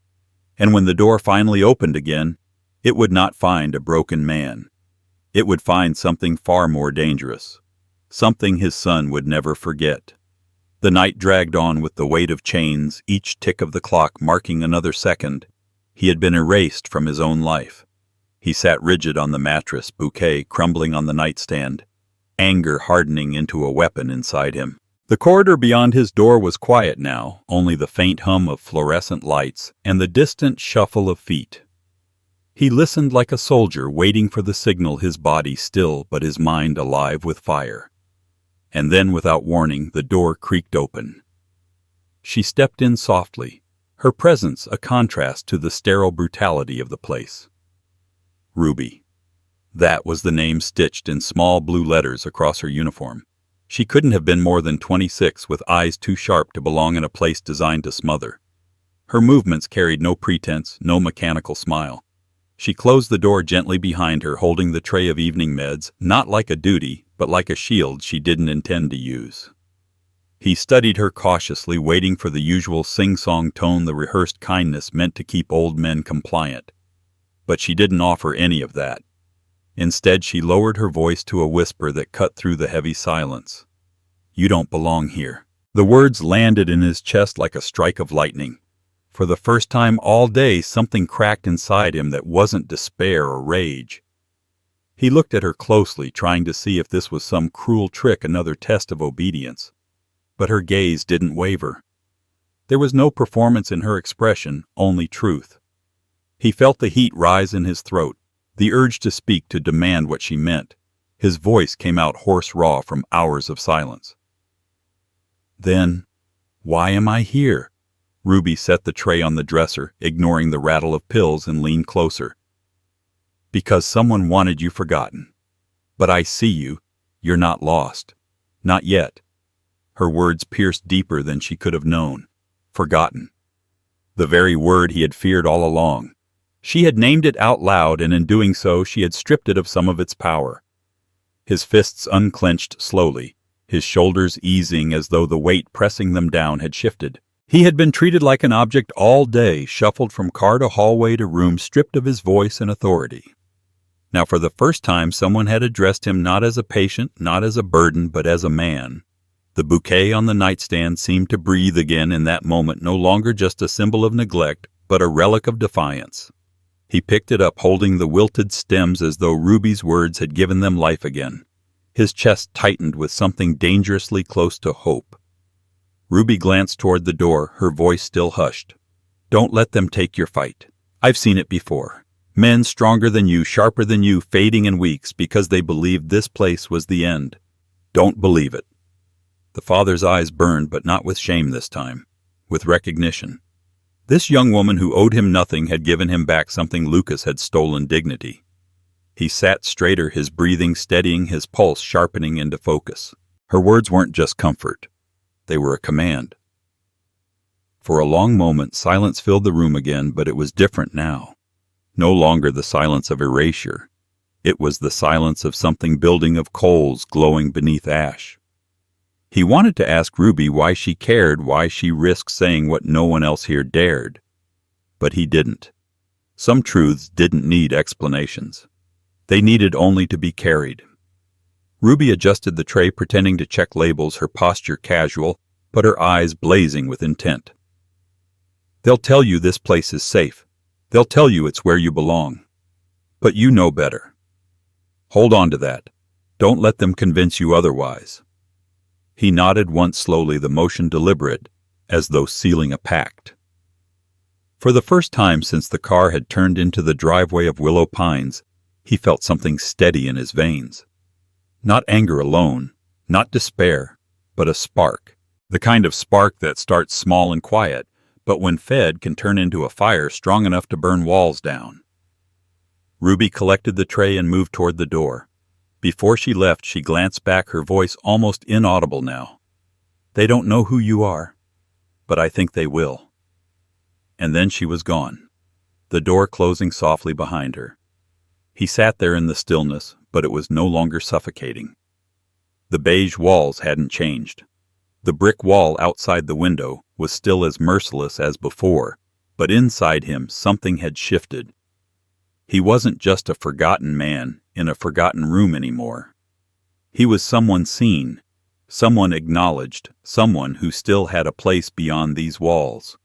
And when the door finally opened again, it would not find a broken man. It would find something far more dangerous, something his son would never forget. The night dragged on with the weight of chains, each tick of the clock marking another second. He had been erased from his own life. He sat rigid on the mattress, bouquet crumbling on the nightstand, anger hardening into a weapon inside him. The corridor beyond his door was quiet now, only the faint hum of fluorescent lights and the distant shuffle of feet. He listened like a soldier waiting for the signal, his body still but his mind alive with fire. And then, without warning, the door creaked open. She stepped in softly, her presence a contrast to the sterile brutality of the place. Ruby. That was the name stitched in small blue letters across her uniform. She couldn't have been more than 26, with eyes too sharp to belong in a place designed to smother. Her movements carried no pretense, no mechanical smile. She closed the door gently behind her, holding the tray of evening meds, not like a duty, but like a shield she didn't intend to use. He studied her cautiously, waiting for the usual sing-song tone, the rehearsed kindness meant to keep old men compliant. But she didn't offer any of that. Instead, she lowered her voice to a whisper that cut through the heavy silence. "You don't belong here." The words landed in his chest like a strike of lightning. For the first time all day, something cracked inside him that wasn't despair or rage. He looked at her closely, trying to see if this was some cruel trick, another test of obedience. But her gaze didn't waver. There was no performance in her expression, only truth. He felt the heat rise in his throat, the urge to speak, to demand what she meant. His voice came out hoarse, raw from hours of silence. "Then, why am I here?" Ruby set the tray on the dresser, ignoring the rattle of pills, and leaned closer. "Because someone wanted you forgotten. But I see you. You're not lost. Not yet." Her words pierced deeper than she could have known. Forgotten. The very word he had feared all along. She had named it out loud, and in doing so she had stripped it of some of its power. His fists unclenched slowly, his shoulders easing as though the weight pressing them down had shifted. He had been treated like an object all day, shuffled from car to hallway to room, stripped of his voice and authority. Now for the first time someone had addressed him not as a patient, not as a burden, but as a man. The bouquet on the nightstand seemed to breathe again in that moment, no longer just a symbol of neglect, but a relic of defiance. He picked it up, holding the wilted stems as though Ruby's words had given them life again. His chest tightened with something dangerously close to hope. Ruby glanced toward the door, her voice still hushed. Don't let them take your fight. I've seen it before. Men stronger than you, sharper than you, fading in weeks because they believed this place was the end. Don't believe it. The father's eyes burned, but not with shame this time, with recognition. This young woman who owed him nothing had given him back something Lucas had stolen: dignity. He sat straighter, his breathing steadying, his pulse sharpening into focus. Her words weren't just comfort. They were a command. For a long moment, silence filled the room again, but it was different now. No longer the silence of erasure. It was the silence of something building, of coals glowing beneath ash. He wanted to ask Ruby why she cared, why she risked saying what no one else here dared. But he didn't. Some truths didn't need explanations. They needed only to be carried. Ruby adjusted the tray, pretending to check labels, her posture casual, but her eyes blazing with intent. They'll tell you this place is safe. They'll tell you it's where you belong. But you know better. Hold on to that. Don't let them convince you otherwise. He nodded once slowly, the motion deliberate, as though sealing a pact. For the first time since the car had turned into the driveway of Willow Pines, he felt something steady in his veins. Not anger alone, not despair, but a spark. The kind of spark that starts small and quiet, but when fed can turn into a fire strong enough to burn walls down. Ruby collected the tray and moved toward the door. Before she left, she glanced back, her voice almost inaudible now. They don't know who you are, but I think they will. And then she was gone, the door closing softly behind her. He sat there in the stillness, but it was no longer suffocating. The beige walls hadn't changed. The brick wall outside the window was still as merciless as before, but inside him something had shifted. He wasn't just a forgotten man in a forgotten room anymore. He was someone seen, someone acknowledged, someone who still had a place beyond these walls.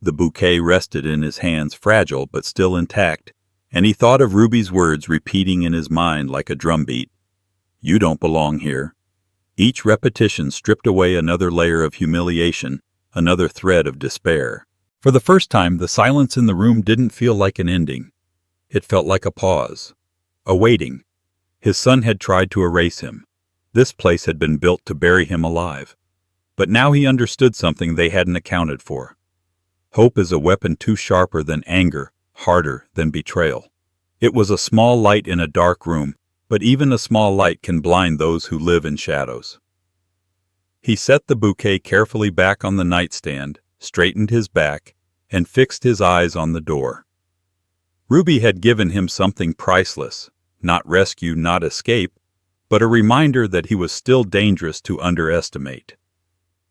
The bouquet rested in his hands, fragile but still intact, and he thought of Ruby's words repeating in his mind like a drumbeat. You don't belong here. Each repetition stripped away another layer of humiliation, another thread of despair. For the first time, the silence in the room didn't feel like an ending. It felt like a pause, a waiting. His son had tried to erase him. This place had been built to bury him alive. But now he understood something they hadn't accounted for. Hope is a weapon too sharper than anger, harder than betrayal. It was a small light in a dark room, but even a small light can blind those who live in shadows. He set the bouquet carefully back on the nightstand, straightened his back, and fixed his eyes on the door. Ruby had given him something priceless, not rescue, not escape, but a reminder that he was still dangerous to underestimate.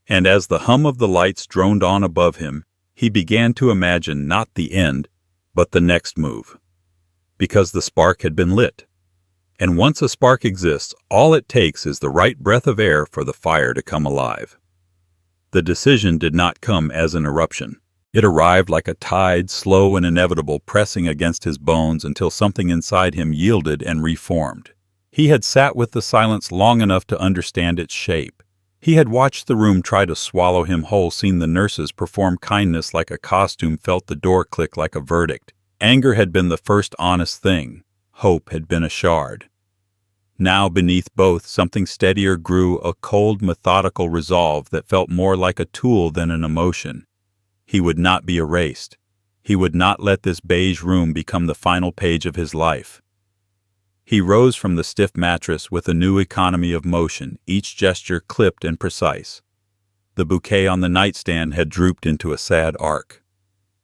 And as the hum of the lights droned on above him, he began to imagine not the end, but the next move. Because the spark had been lit. And once a spark exists, all it takes is the right breath of air for the fire to come alive. The decision did not come as an eruption. It arrived like a tide, slow and inevitable, pressing against his bones until something inside him yielded and reformed. He had sat with the silence long enough to understand its shape. He had watched the room try to swallow him whole, seen the nurses perform kindness like a costume, felt the door click like a verdict. Anger had been the first honest thing. Hope had been a shard. Now, beneath both, something steadier grew, a cold, methodical resolve that felt more like a tool than an emotion. He would not be erased. He would not let this beige room become the final page of his life. He rose from the stiff mattress with a new economy of motion, each gesture clipped and precise. The bouquet on the nightstand had drooped into a sad arc.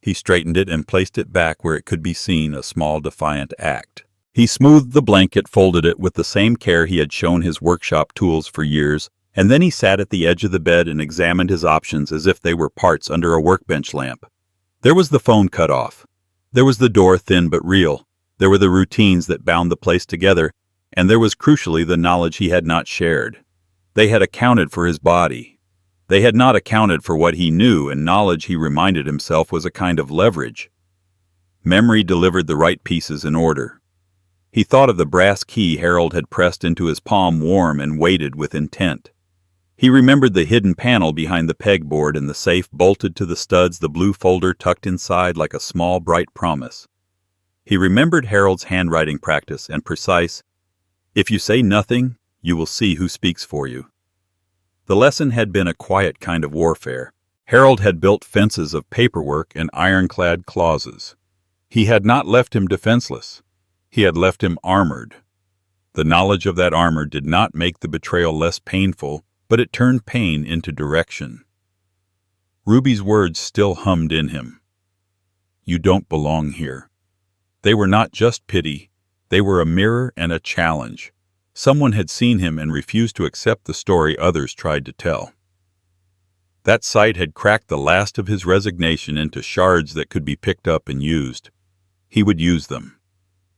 He straightened it and placed it back where it could be seen, a small defiant act. He smoothed the blanket, folded it with the same care he had shown his workshop tools for years, and then he sat at the edge of the bed and examined his options as if they were parts under a workbench lamp. There was the phone cut off. There was the door, thin but real. There were the routines that bound the place together, and there was crucially the knowledge he had not shared. They had accounted for his body. They had not accounted for what he knew, and knowledge, he reminded himself, was a kind of leverage. Memory delivered the right pieces in order. He thought of the brass key Harold had pressed into his palm, warm and weighted with intent. He remembered the hidden panel behind the pegboard and the safe bolted to the studs, the blue folder tucked inside like a small, bright promise. He remembered Harold's handwriting practice and precise, "If you say nothing, you will see who speaks for you." The lesson had been a quiet kind of warfare. Harold had built fences of paperwork and ironclad clauses. He had not left him defenseless. He had left him armored. The knowledge of that armor did not make the betrayal less painful, but it turned pain into direction. Ruby's words still hummed in him. "You don't belong here." They were not just pity. They were a mirror and a challenge. Someone had seen him and refused to accept the story others tried to tell. That sight had cracked the last of his resignation into shards that could be picked up and used. He would use them.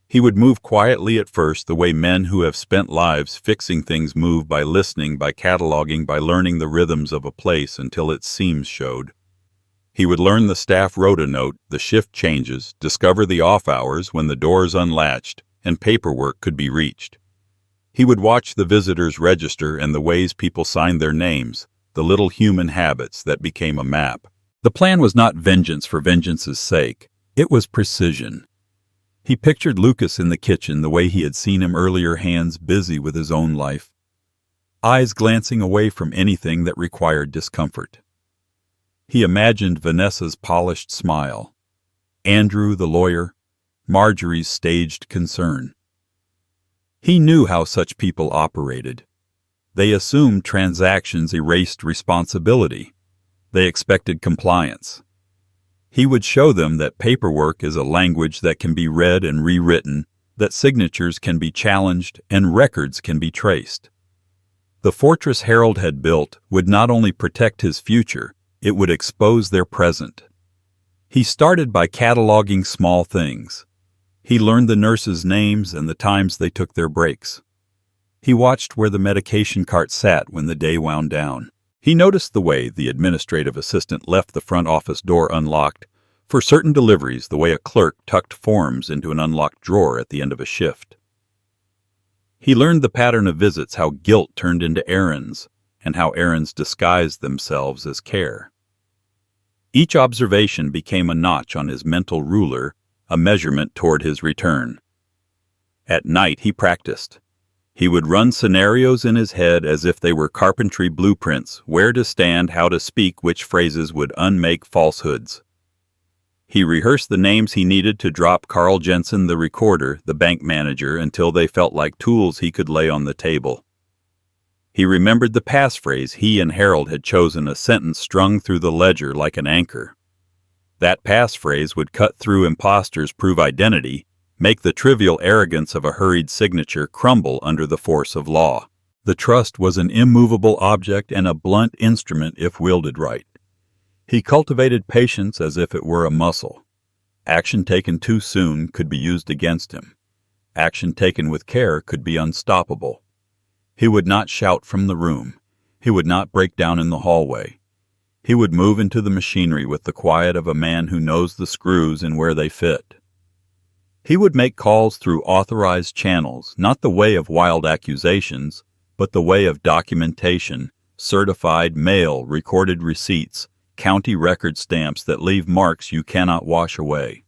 He would move quietly at first, the way men who have spent lives fixing things move, by listening, by cataloging, by learning the rhythms of a place until its seams showed. He would learn the staff rota note, the shift changes, discover the off hours when the doors unlatched and paperwork could be reached. He would watch the visitors register and the ways people signed their names, the little human habits that became a map. The plan was not vengeance for vengeance's sake. It was precision. He pictured Lucas in the kitchen the way he had seen him earlier, hands busy with his own life, eyes glancing away from anything that required discomfort. He imagined Vanessa's polished smile, Andrew the lawyer, Marjorie's staged concern. He knew how such people operated. They assumed transactions erased responsibility. They expected compliance. He would show them that paperwork is a language that can be read and rewritten, that signatures can be challenged and records can be traced. The fortress Harold had built would not only protect his future, it would expose their present. He started by cataloging small things. He learned the nurses' names and the times they took their breaks. He watched where the medication cart sat when the day wound down. He noticed the way the administrative assistant left the front office door unlocked for certain deliveries, the way a clerk tucked forms into an unlocked drawer at the end of a shift. He learned the pattern of visits, how guilt turned into errands, and how errands disguised themselves as care. Each observation became a notch on his mental ruler, a measurement toward his return. At night he practiced. He would run scenarios in his head as if they were carpentry blueprints, where to stand, how to speak, which phrases would unmake falsehoods. He rehearsed the names he needed to drop Carl Jensen, the recorder, the bank manager, until they felt like tools he could lay on the table. He remembered the passphrase he and Harold had chosen, a sentence strung through the ledger like an anchor. That passphrase would cut through imposters, prove identity, make the trivial arrogance of a hurried signature crumble under the force of law. The trust was an immovable object and a blunt instrument if wielded right. He cultivated patience as if it were a muscle. Action taken too soon could be used against him. Action taken with care could be unstoppable. He would not shout from the room. He would not break down in the hallway. He would move into the machinery with the quiet of a man who knows the screws and where they fit. He would make calls through authorized channels, not the way of wild accusations, but the way of documentation, certified mail, recorded receipts, county record stamps that leave marks you cannot wash away.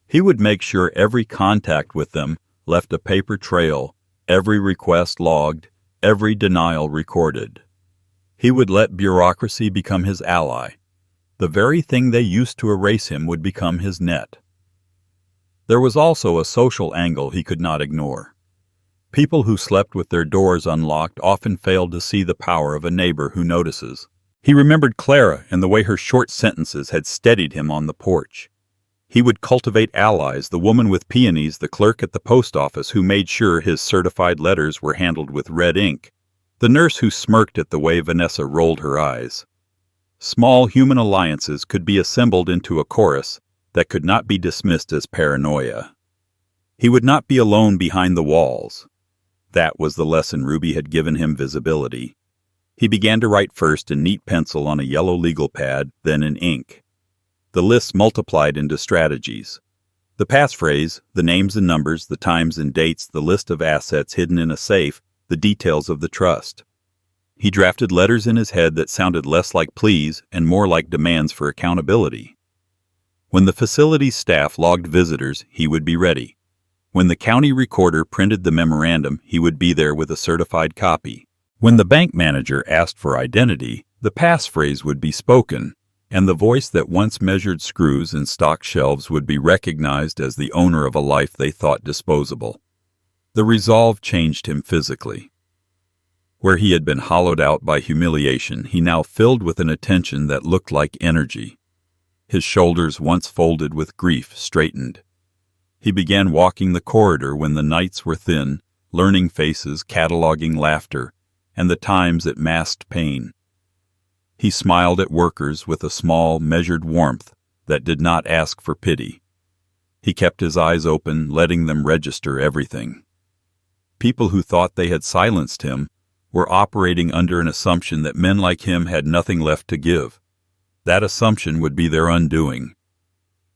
He would make sure every contact with them left a paper trail, every request logged, every denial recorded. He would let bureaucracy become his ally. The very thing they used to erase him would become his net. There was also a social angle he could not ignore. People who slept with their doors unlocked often failed to see the power of a neighbor who notices. He remembered Clara and the way her short sentences had steadied him on the porch. He would cultivate allies, the woman with peonies, the clerk at the post office who made sure his certified letters were handled with red ink, the nurse who smirked at the way Vanessa rolled her eyes. Small human alliances could be assembled into a chorus that could not be dismissed as paranoia. He would not be alone behind the walls. That was the lesson Ruby had given him: visibility. He began to write first in neat pencil on a yellow legal pad, then in ink. The lists multiplied into strategies. The passphrase, the names and numbers, the times and dates, the list of assets hidden in a safe, the details of the trust. He drafted letters in his head that sounded less like pleas and more like demands for accountability. When the facility's staff logged visitors, he would be ready. When the county recorder printed the memorandum, he would be there with a certified copy. When the bank manager asked for identity, the passphrase would be spoken, and the voice that once measured screws and stocked shelves would be recognized as the owner of a life they thought disposable. The resolve changed him physically. Where he had been hollowed out by humiliation, he now filled with an attention that looked like energy. His shoulders, once folded with grief, straightened. He began walking the corridor when the nights were thin, learning faces, cataloging laughter, and the times it masked pain. He smiled at workers with a small, measured warmth that did not ask for pity. He kept his eyes open, letting them register everything. People who thought they had silenced him were operating under an assumption that men like him had nothing left to give. That assumption would be their undoing.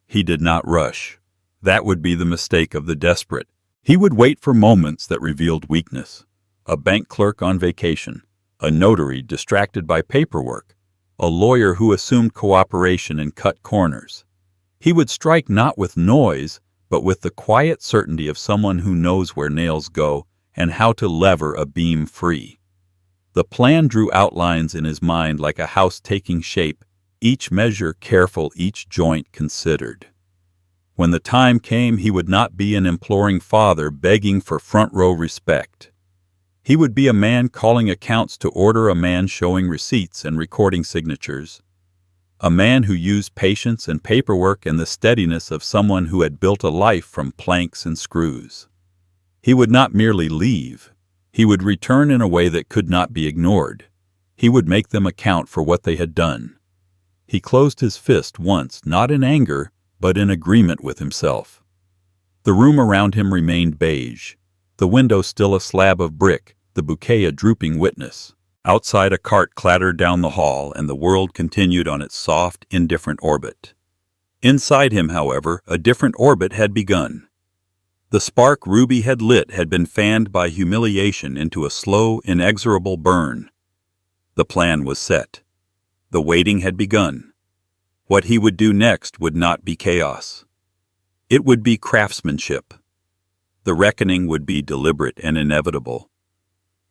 He did not rush. That would be the mistake of the desperate. He would wait for moments that revealed weakness. A bank clerk on vacation, a notary distracted by paperwork, a lawyer who assumed cooperation and cut corners. He would strike not with noise, but with the quiet certainty of someone who knows where nails go and how to lever a beam free. The plan drew outlines in his mind like a house taking shape, each measure careful, each joint considered. When the time came, he would not be an imploring father begging for front-row respect. He would be a man calling accounts to order, a man showing receipts and recording signatures, a man who used patience and paperwork and the steadiness of someone who had built a life from planks and screws. He would not merely leave. He would return in a way that could not be ignored. He would make them account for what they had done. He closed his fist once, not in anger, but in agreement with himself. The room around him remained beige, the window still a slab of brick, the bouquet a drooping witness. Outside, a cart clattered down the hall, and the world continued on its soft, indifferent orbit. Inside him, however, a different orbit had begun. The spark Ruby had lit had been fanned by humiliation into a slow, inexorable burn. The plan was set. The waiting had begun. What he would do next would not be chaos. It would be craftsmanship. The reckoning would be deliberate and inevitable.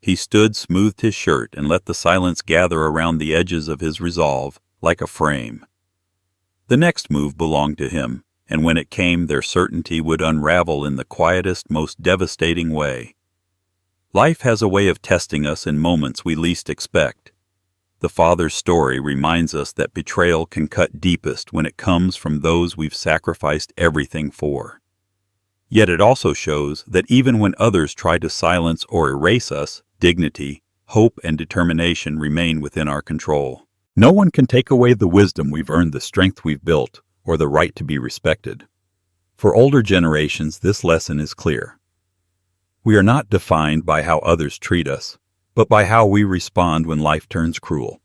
He stood, smoothed his shirt, and let the silence gather around the edges of his resolve like a frame. The next move belonged to him, and when it came, their certainty would unravel in the quietest, most devastating way. Life has a way of testing us in moments we least expect. The father's story reminds us that betrayal can cut deepest when it comes from those we've sacrificed everything for. Yet it also shows that even when others try to silence or erase us, dignity, hope, and determination remain within our control. No one can take away the wisdom we've earned, the strength we've built, or the right to be respected. For older generations, this lesson is clear. We are not defined by how others treat us, but by how we respond when life turns cruel.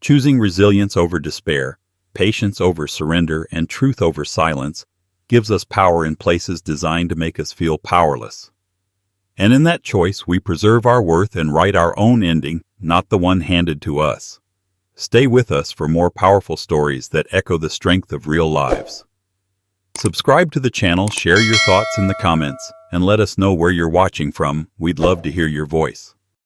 Choosing resilience over despair, patience over surrender, and truth over silence gives us power in places designed to make us feel powerless. And in that choice, we preserve our worth and write our own ending, not the one handed to us. Stay with us for more powerful stories that echo the strength of real lives. Subscribe to the channel, share your thoughts in the comments, and let us know where you're watching from. We'd love to hear your voice.